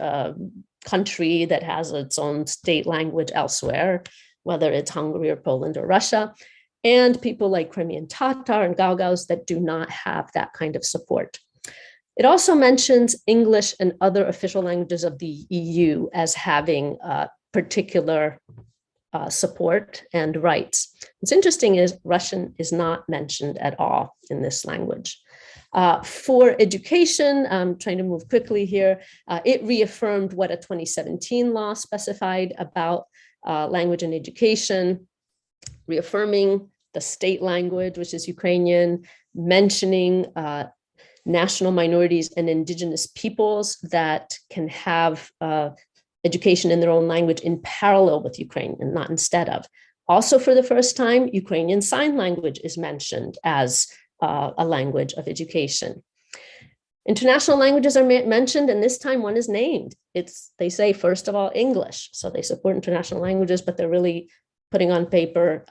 country that has its own state language elsewhere, whether it's Hungary or Poland or Russia, and people like Crimean Tatar and Gagauz that do not have that kind of support. It also mentions English and other official languages of the EU as having particular support and rights. What's interesting is Russian is not mentioned at all in this language. For education, I'm trying to move quickly here, it reaffirmed what a 2017 law specified about language and education, reaffirming the state language, which is Ukrainian, mentioning national minorities and indigenous peoples that can have education in their own language in parallel with Ukrainian, not instead of. Also, for the first time, Ukrainian Sign Language is mentioned as a language of education. International languages are mentioned, and this time one is named. They say, first of all, English. So they support international languages, but they're really putting on paper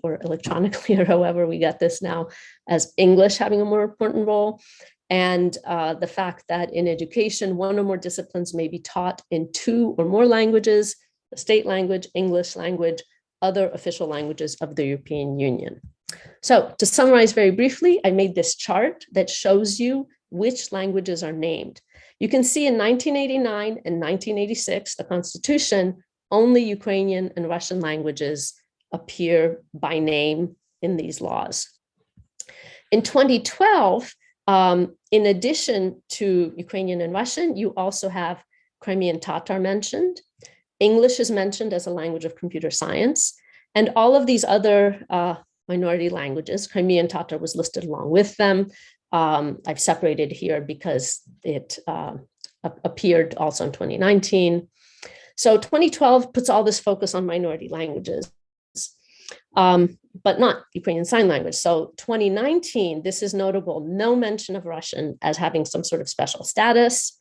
or electronically or however we get this now as English having a more important role. And the fact that in education, one or more disciplines may be taught in 2 or more languages, the state language, English language, other official languages of the European Union. So to summarize very briefly, I made this chart that shows you which languages are named. You can see in 1989 and 1986, the Constitution, only Ukrainian and Russian languages appear by name in these laws. In 2012, in addition to Ukrainian and Russian, you also have Crimean Tatar mentioned. English is mentioned as a language of computer science, and all of these other minority languages, Crimean Tatar was listed along with them. I've separated here because it appeared also in 2019. So 2012 puts all this focus on minority languages. but not Ukrainian Sign Language. So 2019, this is notable, no mention of Russian as having some sort of special status,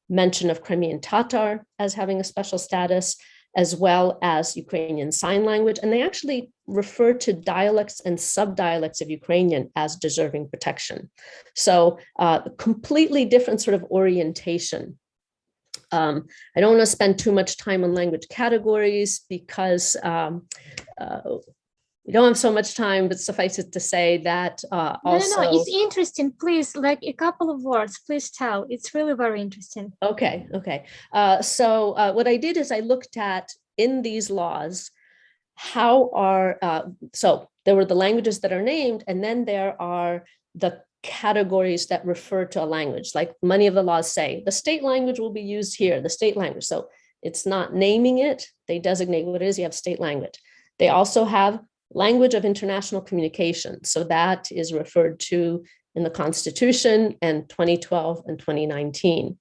mention of Crimean Tatar as having a special status, as well as Ukrainian Sign Language. And they actually refer to dialects and subdialects of Ukrainian as deserving protection. So completely different sort of orientation. I don't want to spend too much time on language categories because we don't have so much time, but suffice it to say that also... No, it's interesting. Please, like a couple of words, please tell. It's really very interesting. Okay. So what I did is I looked at, in these laws, how are, so there were the languages that are named, and then there are the categories that refer to a language. Like many of the laws say, the state language will be used here, the state language. So it's not naming it, they designate what it is, you have state language. They also have language of international communication. So that is referred to in the Constitution and 2012 and 2019.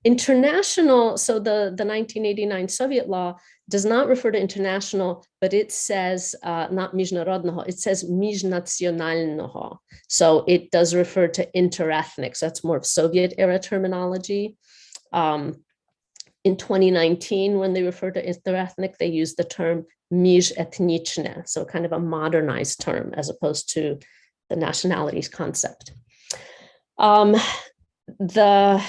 International, so the 1989 Soviet law does not refer to international, but it says not международного, it says межнационального. So it does refer to interethnic. So that's more of Soviet era terminology. In 2019, when they refer to interethnic, they use the term межэтничное, so kind of a modernized term as opposed to the nationalities concept. The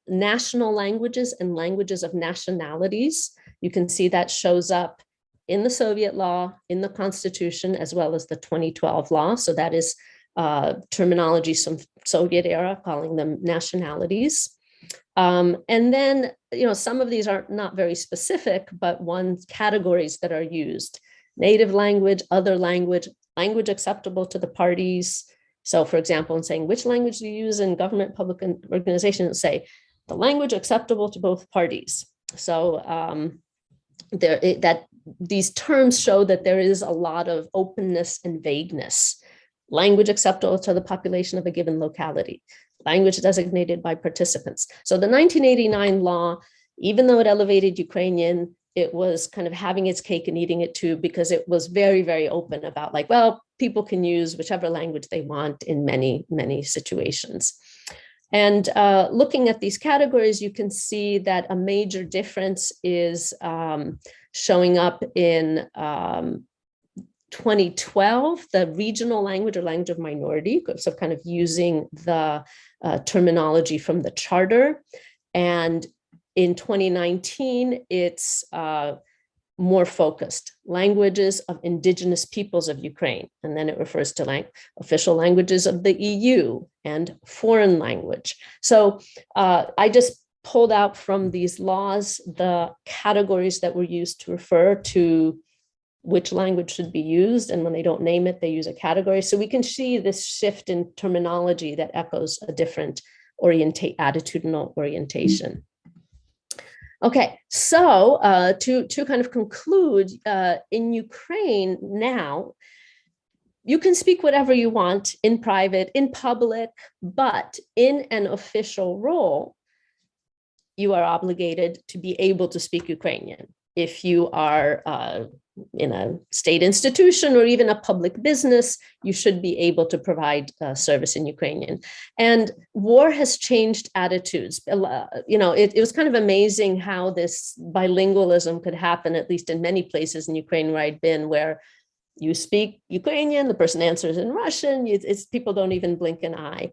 national languages and languages of nationalities, you can see that shows up in the Soviet law, in the Constitution, as well as the 2012 law. So that is terminology from Soviet era, calling them nationalities. And then, some of these are not very specific, but categories that are used: native language, other language, language acceptable to the parties. So for example, in saying which language do you use in government, public organizations, say the language acceptable to both parties. So these terms show that there is a lot of openness and vagueness. Language acceptable to the population of a given locality, language designated by participants. So the 1989 law, even though it elevated Ukrainian, it was kind of having its cake and eating it too, because it was very, very open about like, well, people can use whichever language they want in many, many situations. And looking at these categories, you can see that a major difference is showing up in 2012, the regional language or language of minority, so kind of using the terminology from the charter. And in 2019, it's more focused, languages of indigenous peoples of Ukraine. And then it refers to official languages of the EU and foreign language. So I just pulled out from these laws the categories that were used to refer to which language should be used. And when they don't name it, they use a category. So we can see this shift in terminology that echoes a different attitudinal orientation. Okay, so to kind of conclude, in Ukraine now, you can speak whatever you want in private, in public, but in an official role, you are obligated to be able to speak Ukrainian. If you are in a state institution or even a public business, you should be able to provide service in Ukrainian. And war has changed attitudes. It was kind of amazing how this bilingualism could happen, at least in many places in Ukraine where I'd been, where you speak Ukrainian, the person answers in Russian, people don't even blink an eye.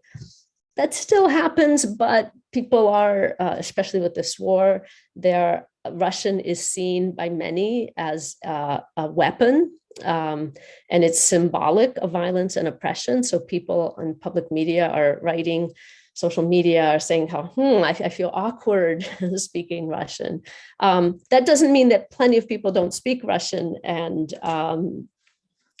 That still happens, but people are, especially with this war, Russian is seen by many as a weapon, and it's symbolic of violence and oppression. So people on public media are writing, social media are saying how, I feel awkward speaking Russian. That doesn't mean that plenty of people don't speak Russian and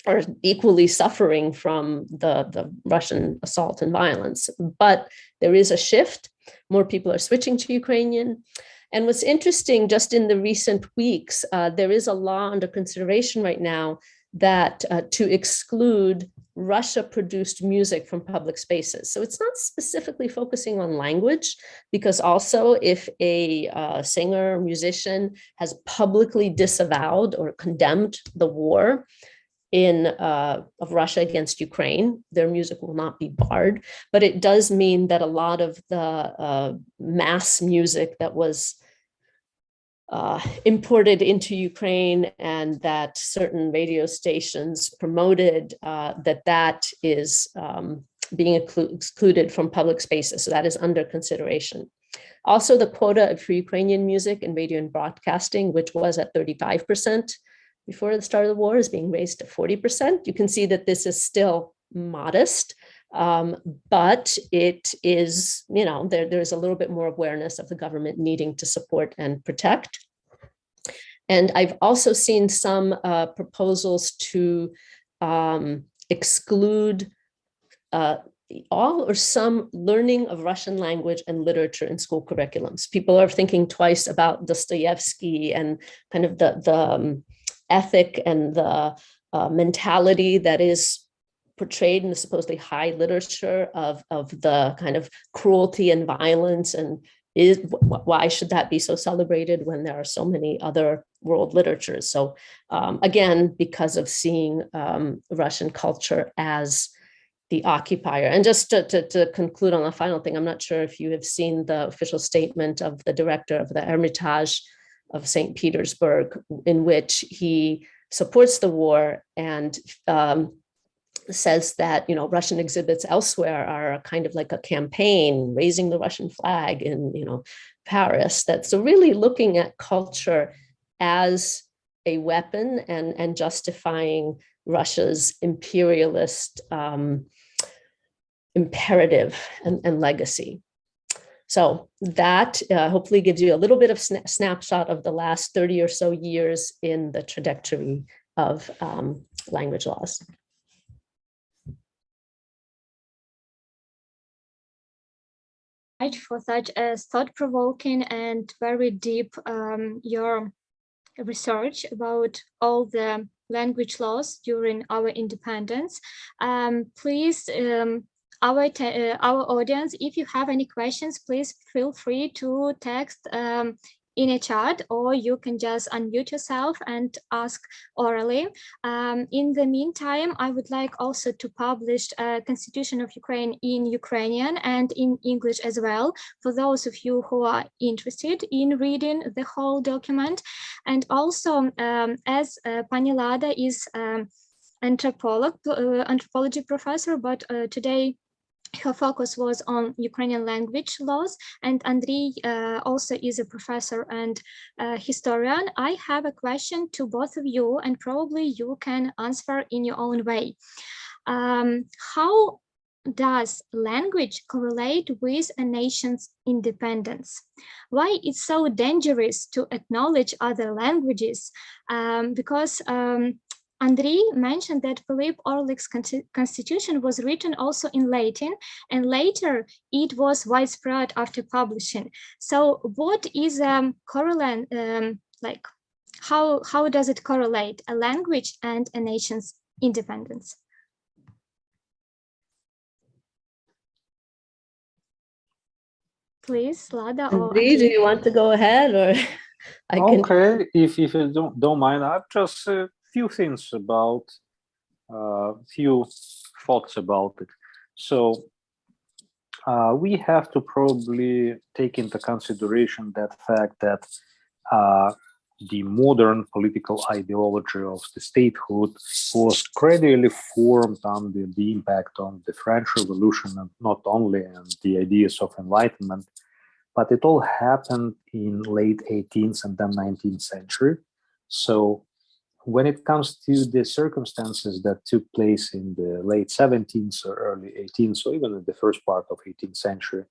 are equally suffering from the Russian assault and violence. But there is a shift. More people are switching to Ukrainian. And what's interesting, just in the recent weeks, there is a law under consideration right now that to exclude Russia produced music from public spaces. So it's not specifically focusing on language, because also if a singer or musician has publicly disavowed or condemned the war of Russia against Ukraine, their music will not be barred. But it does mean that a lot of the mass music that was imported into Ukraine and that certain radio stations promoted, that is being excluded from public spaces. So that is under consideration. Also, the quota for Ukrainian music in radio and broadcasting, which was at 35% before the start of the war, is being raised to 40%. You can see that this is still modest, but it is, there's a little bit more awareness of the government needing to support and protect. And I've also seen some proposals to exclude all or some learning of Russian language and literature in school curriculums. People are thinking twice about Dostoevsky and kind of the ethic and the mentality that is portrayed in the supposedly high literature of the kind of cruelty and violence, and why should that be so celebrated when there are so many other world literatures? So again, because of seeing Russian culture as the occupier. And just to conclude on the final thing, I'm not sure if you have seen the official statement of the director of the Hermitage of St. Petersburg, in which he supports the war and says that, Russian exhibits elsewhere are kind of like a campaign raising the Russian flag in, Paris. That's so really looking at culture as a weapon and justifying Russia's imperialist imperative and legacy. So that hopefully gives you a little bit of snapshot of the last 30 or so years in the trajectory of language laws. For such a thought-provoking and very deep your research about all the language laws during our independence. Please, our audience, if you have any questions, please feel free to text in a chat, or you can just unmute yourself and ask orally. In the meantime, I would like also to publish Constitution of Ukraine in Ukrainian and in English as well, for those of you who are interested in reading the whole document. And also, as Pani Lada is anthropology professor, but today her focus was on Ukrainian language laws, and Andriy also is a professor and historian. I have a question to both of you, and probably you can answer in your own way. How does language correlate with a nation's independence? Why it's so dangerous to acknowledge other languages? Because Andriy mentioned that Philip Orlik's constitution was written also in Latin, and later it was widespread after publishing. So what is correlate, like how does it correlate a language and a nation's independence? Please, Lada or Andriy, do you want to go ahead, or I can? Okay, if you don't mind, I've just a few things about, few thoughts about it. So we have to probably take into consideration that fact that the modern political ideology of the statehood was gradually formed under the impact of the French Revolution, and not only and the ideas of Enlightenment, but it all happened in late 18th and then 19th century. So when it comes to the circumstances that took place in the late 17th or early 18th, so even in the first part of 18th century,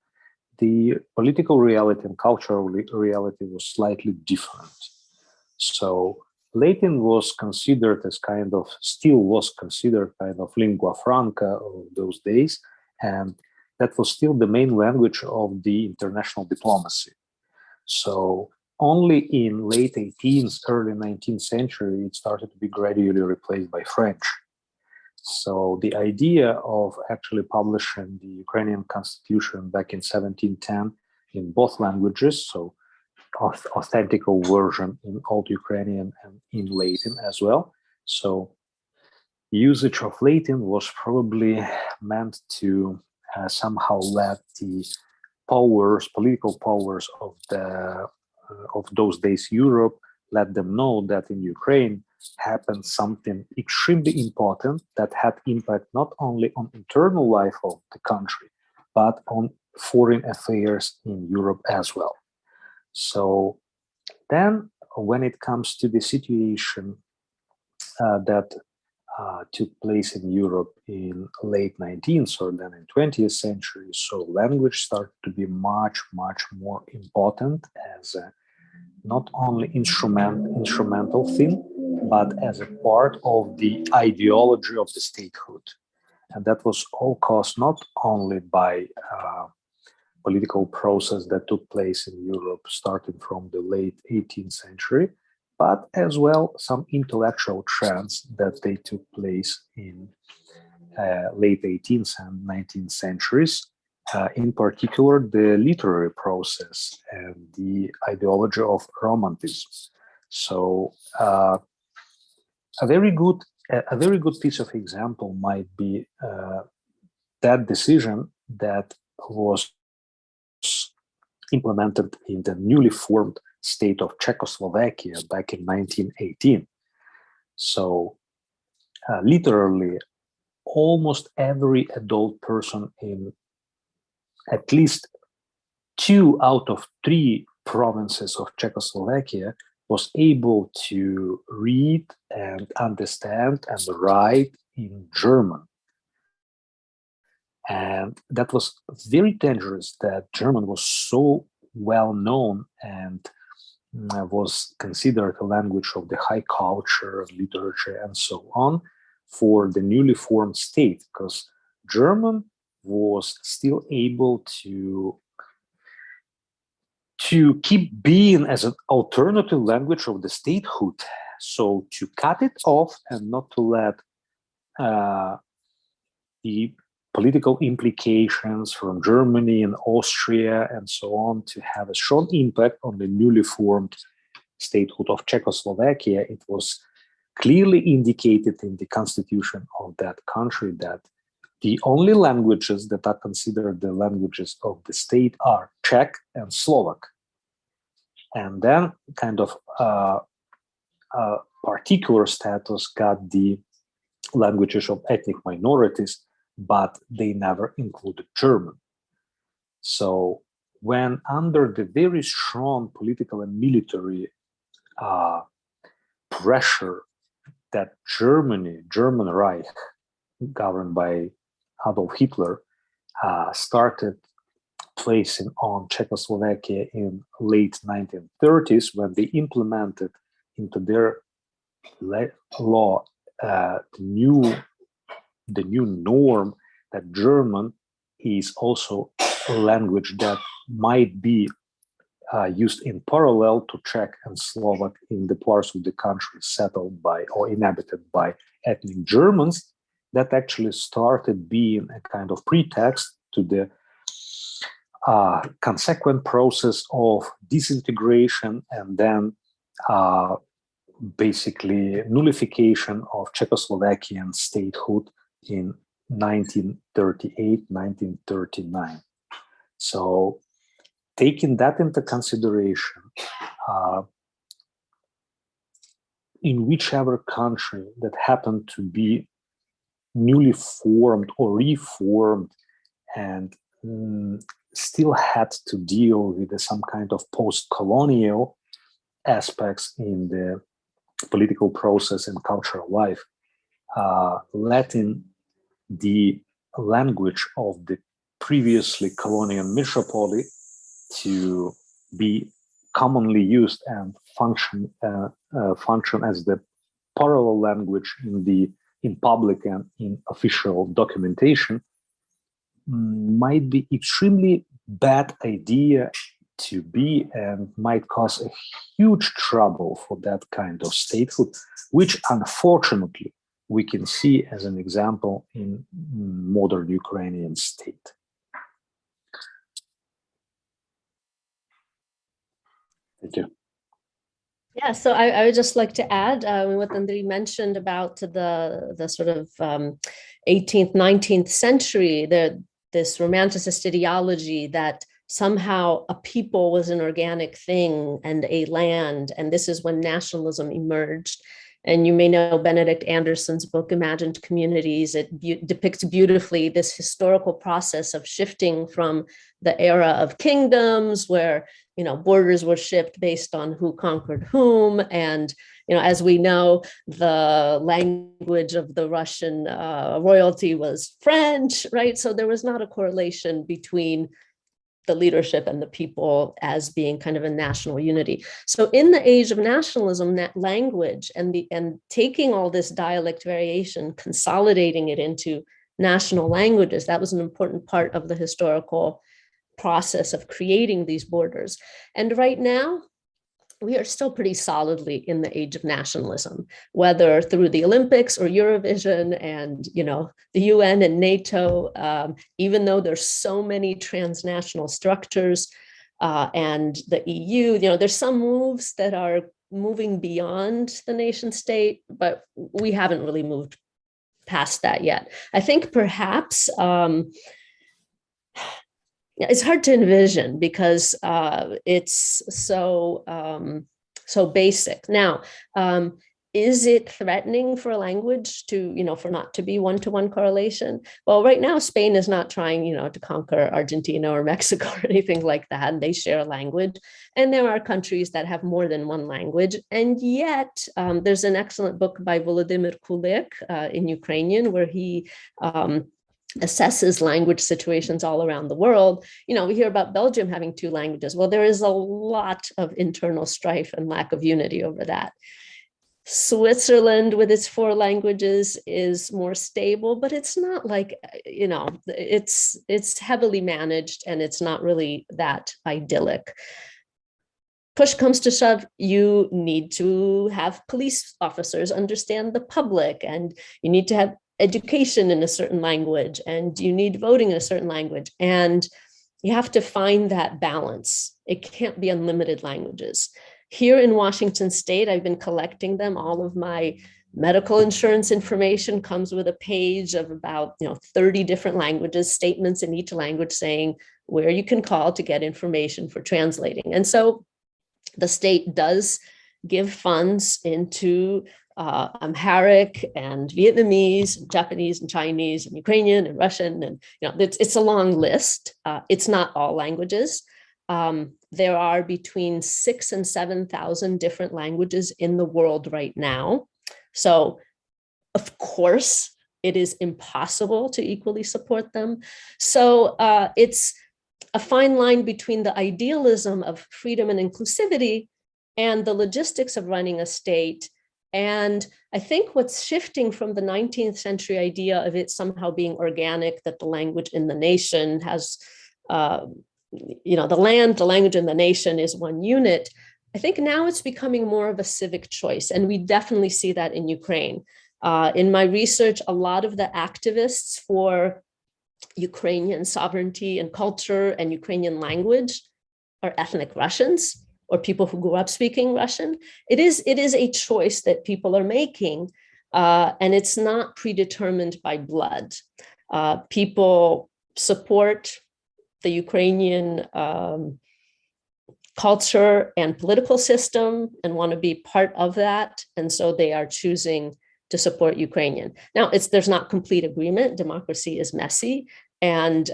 the political reality and cultural reality was slightly different. So Latin was considered as kind of, still was considered kind of lingua franca of those days, and that was still the main language of the international diplomacy. So only in late 18th, early 19th century, it started to be gradually replaced by French. So the idea of actually publishing the Ukrainian Constitution back in 1710 in both languages, so authentical version in Old Ukrainian and in Latin as well. So usage of Latin was probably meant to somehow let the powers, political powers of those days Europe, let them know that in Ukraine happened something extremely important that had impact not only on internal life of the country, but on foreign affairs in Europe as well. So then when it comes to the situation that took place in Europe in late 19th or then in 20th century, so language started to be much, much more important as a not only instrumental thing, but as a part of the ideology of the statehood. And that was all caused not only by political process that took place in Europe starting from the late 18th century, but as well some intellectual trends that they took place in late 18th and 19th centuries, in particular the literary process and the ideology of Romanticism. So a very good piece of example might be that decision that was implemented in the newly formed state of Czechoslovakia back in 1918. So literally almost every adult person in at least 2 out of 3 provinces of Czechoslovakia was able to read and understand and write in German. And that was very dangerous that German was so well known and was considered a language of the high culture, literature, and so on for the newly formed state, because German was still able to keep being as an alternative language of the statehood. So to cut it off and not to let the political implications from Germany and Austria and so on to have a strong impact on the newly formed statehood of Czechoslovakia, it was clearly indicated in the constitution of that country that the only languages that are considered the languages of the state are Czech and Slovak. And then kind of particular status got the languages of ethnic minorities, but they never included German. So when under the very strong political and military pressure that German Reich, governed by Adolf Hitler, started placing on Czechoslovakia in late 1930s, when they implemented into their law the new norm that German is also a language that might be used in parallel to Czech and Slovak in the parts of the country settled by or inhabited by ethnic Germans. That actually started being a kind of pretext to the consequent process of disintegration and then basically nullification of Czechoslovakian statehood in 1938, 1939. So taking that into consideration, in whichever country that happened to be newly formed or reformed and still had to deal with some kind of post-colonial aspects in the political process and cultural life, letting the language of the previously colonial metropole to be commonly used and function as the parallel language in public and in official documentation might be extremely bad idea to be and might cause a huge trouble for that kind of statehood, which unfortunately we can see as an example in modern Ukrainian state. Thank you. Yeah, so I would just like to add what Andriy mentioned about the sort of 18th, 19th century, this romanticist ideology that somehow a people was an organic thing and a land, and this is when nationalism emerged. And you may know Benedict Anderson's book, Imagined Communities. It depicts beautifully this historical process of shifting from the era of kingdoms where, you know, borders were shifted based on who conquered whom. And, you know, as we know, the language of the Russian royalty was French, right? So there was not a correlation between the leadership and the people as being kind of a national unity. So in the age of nationalism, that language and taking all this dialect variation, consolidating it into national languages, that was an important part of the historical process of creating these borders. And right now, we are still pretty solidly in the age of nationalism, whether through the Olympics or Eurovision and, you know, the UN and NATO, even though there's so many transnational structures and the EU, you know, there's some moves that are moving beyond the nation state, but we haven't really moved past that yet. I think perhaps it's hard to envision because it's so basic. Now, is it threatening for a language to, you know, for not to be one-to-one correlation? Well, right now, Spain is not trying, you know, to conquer Argentina or Mexico or anything like that. And they share a language. And there are countries that have more than one language. And yet there's an excellent book by Volodymyr Kulik in Ukrainian where he assesses language situations all around the world. You know, we hear about Belgium having 2 languages. Well, there is a lot of internal strife and lack of unity over that. Switzerland with its 4 languages is more stable, but it's not like, you know, it's heavily managed and it's not really that idyllic. Push comes to shove, you need to have police officers understand the public, and you need to have education in a certain language, and you need voting in a certain language. And you have to find that balance. It can't be unlimited languages. Here in Washington State, I've been collecting them. All of my medical insurance information comes with a page of about 30 different languages, statements in each language saying where you can call to get information for translating. And so the state does give funds into Amharic and Vietnamese, and Japanese and Chinese and Ukrainian and Russian, and it's a long list. It's not all languages. There are between 6,000 and 7,000 different languages in the world right now. So, of course, it is impossible to equally support them. So it's a fine line between the idealism of freedom and inclusivity and the logistics of running a state. And I think what's shifting from the 19th century idea of it somehow being organic, that the language in the nation has, the land, the language in the nation is one unit. I think now it's becoming more of a civic choice. And we definitely see that in Ukraine. In my research, a lot of the activists for Ukrainian sovereignty and culture and Ukrainian language are ethnic Russians, or people who grew up speaking Russian. It is a choice that people are making, and it's not predetermined by blood. People support the Ukrainian culture and political system and want to be part of that, and so they are choosing to support Ukrainian. Now, there's not complete agreement. Democracy is messy, and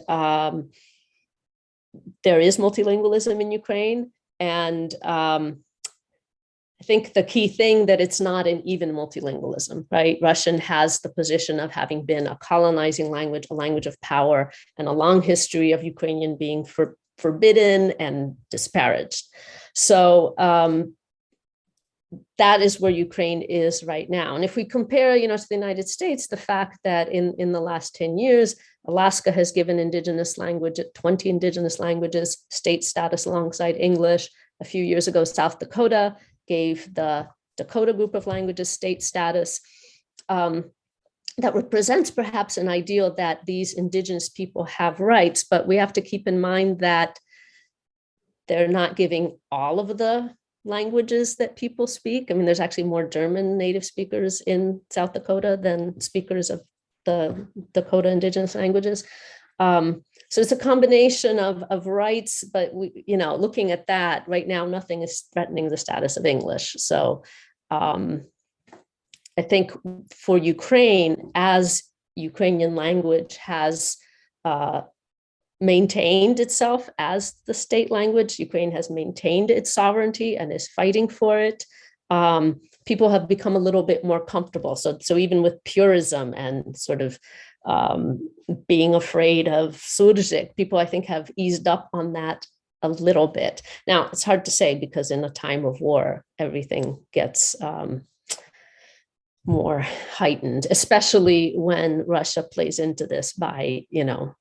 there is multilingualism in Ukraine. And I think the key thing that it's not an even multilingualism, right? Russian has the position of having been a colonizing language, a language of power, and a long history of Ukrainian being forbidden and disparaged. So that is where Ukraine is right now. And if we compare, to the United States, the fact that in the last 10 years, Alaska has given 20 indigenous languages state status alongside English. A few years ago, South Dakota gave the Dakota group of languages state status. that represents perhaps an ideal that these indigenous people have rights, but we have to keep in mind that they're not giving all of the languages that people speak. I mean, there's actually more German native speakers in South Dakota than speakers of the Dakota indigenous languages. So it's a combination of rights, but we, you know, looking at that right now, nothing is threatening the status of English. So I think for Ukraine, as Ukrainian language has maintained itself as the state language, Ukraine has maintained its sovereignty and is fighting for it. People have become a little bit more comfortable. So even with purism and sort of being afraid of surjik, people I think have eased up on that a little bit. Now it's hard to say because in a time of war, everything gets more heightened, especially when Russia plays into this by, you know,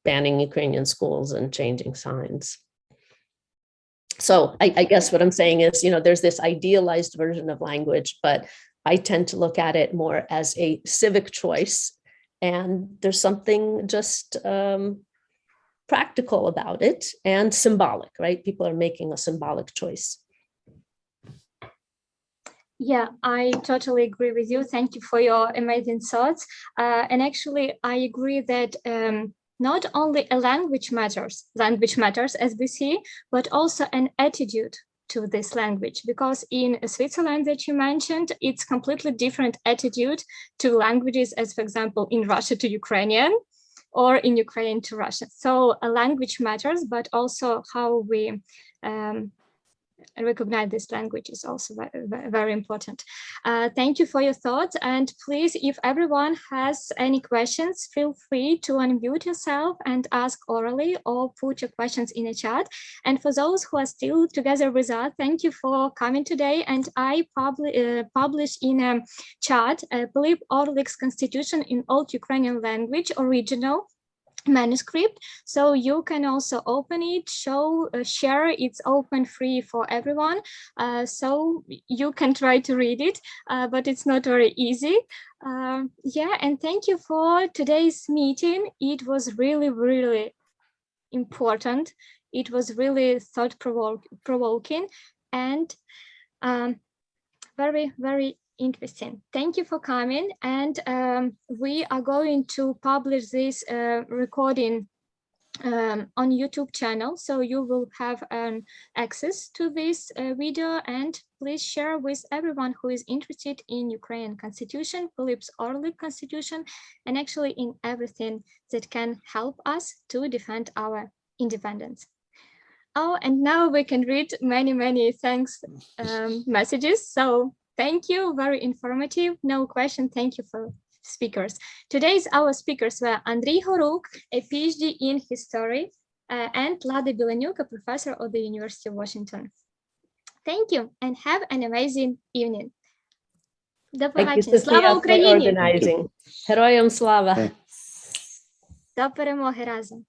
banning Ukrainian schools and changing signs. So I guess what I'm saying is, you know, there's this idealized version of language, but I tend to look at it more as a civic choice. And there's something just practical about it and symbolic, right? People are making a symbolic choice. Yeah, I totally agree with you. Thank you for your amazing thoughts. And actually, I agree that not only a language matters as we see, but also an attitude to this language, because in Switzerland that you mentioned, it's completely different attitude to languages as, for example, in Russia to Ukrainian or in Ukraine to Russian. So a language matters, but also how we recognize this language is also very, very important. Thank you for your thoughts. And please, if everyone has any questions, feel free to unmute yourself and ask orally or put your questions in a chat. And for those who are still together with us, thank you for coming today. And I published in a chat Philip Orlik's Constitution in Old Ukrainian language, original manuscript, so you can also open it, share. It's open free for everyone, so you can try to read it, but it's not very easy. Yeah, and thank you for today's meeting. It was really, really important. It was really thought-provoking and very, very interesting. Thank you for coming, and we are going to publish this recording on YouTube channel, so you will have access to this video, and please share with everyone who is interested in Ukrainian Constitution, Philip's Orlik Constitution, and actually in everything that can help us to defend our independence. Oh, and now we can read many, many thanks messages. So thank you, very informative. No question, thank you for speakers. Today's our speakers were Andriy Horuk, a PhD in history, and Lada Bilanyuk, a professor of the University of Washington. Thank you and have an amazing evening. До побачення. Слава Україні! Героям слава! До перемоги разом!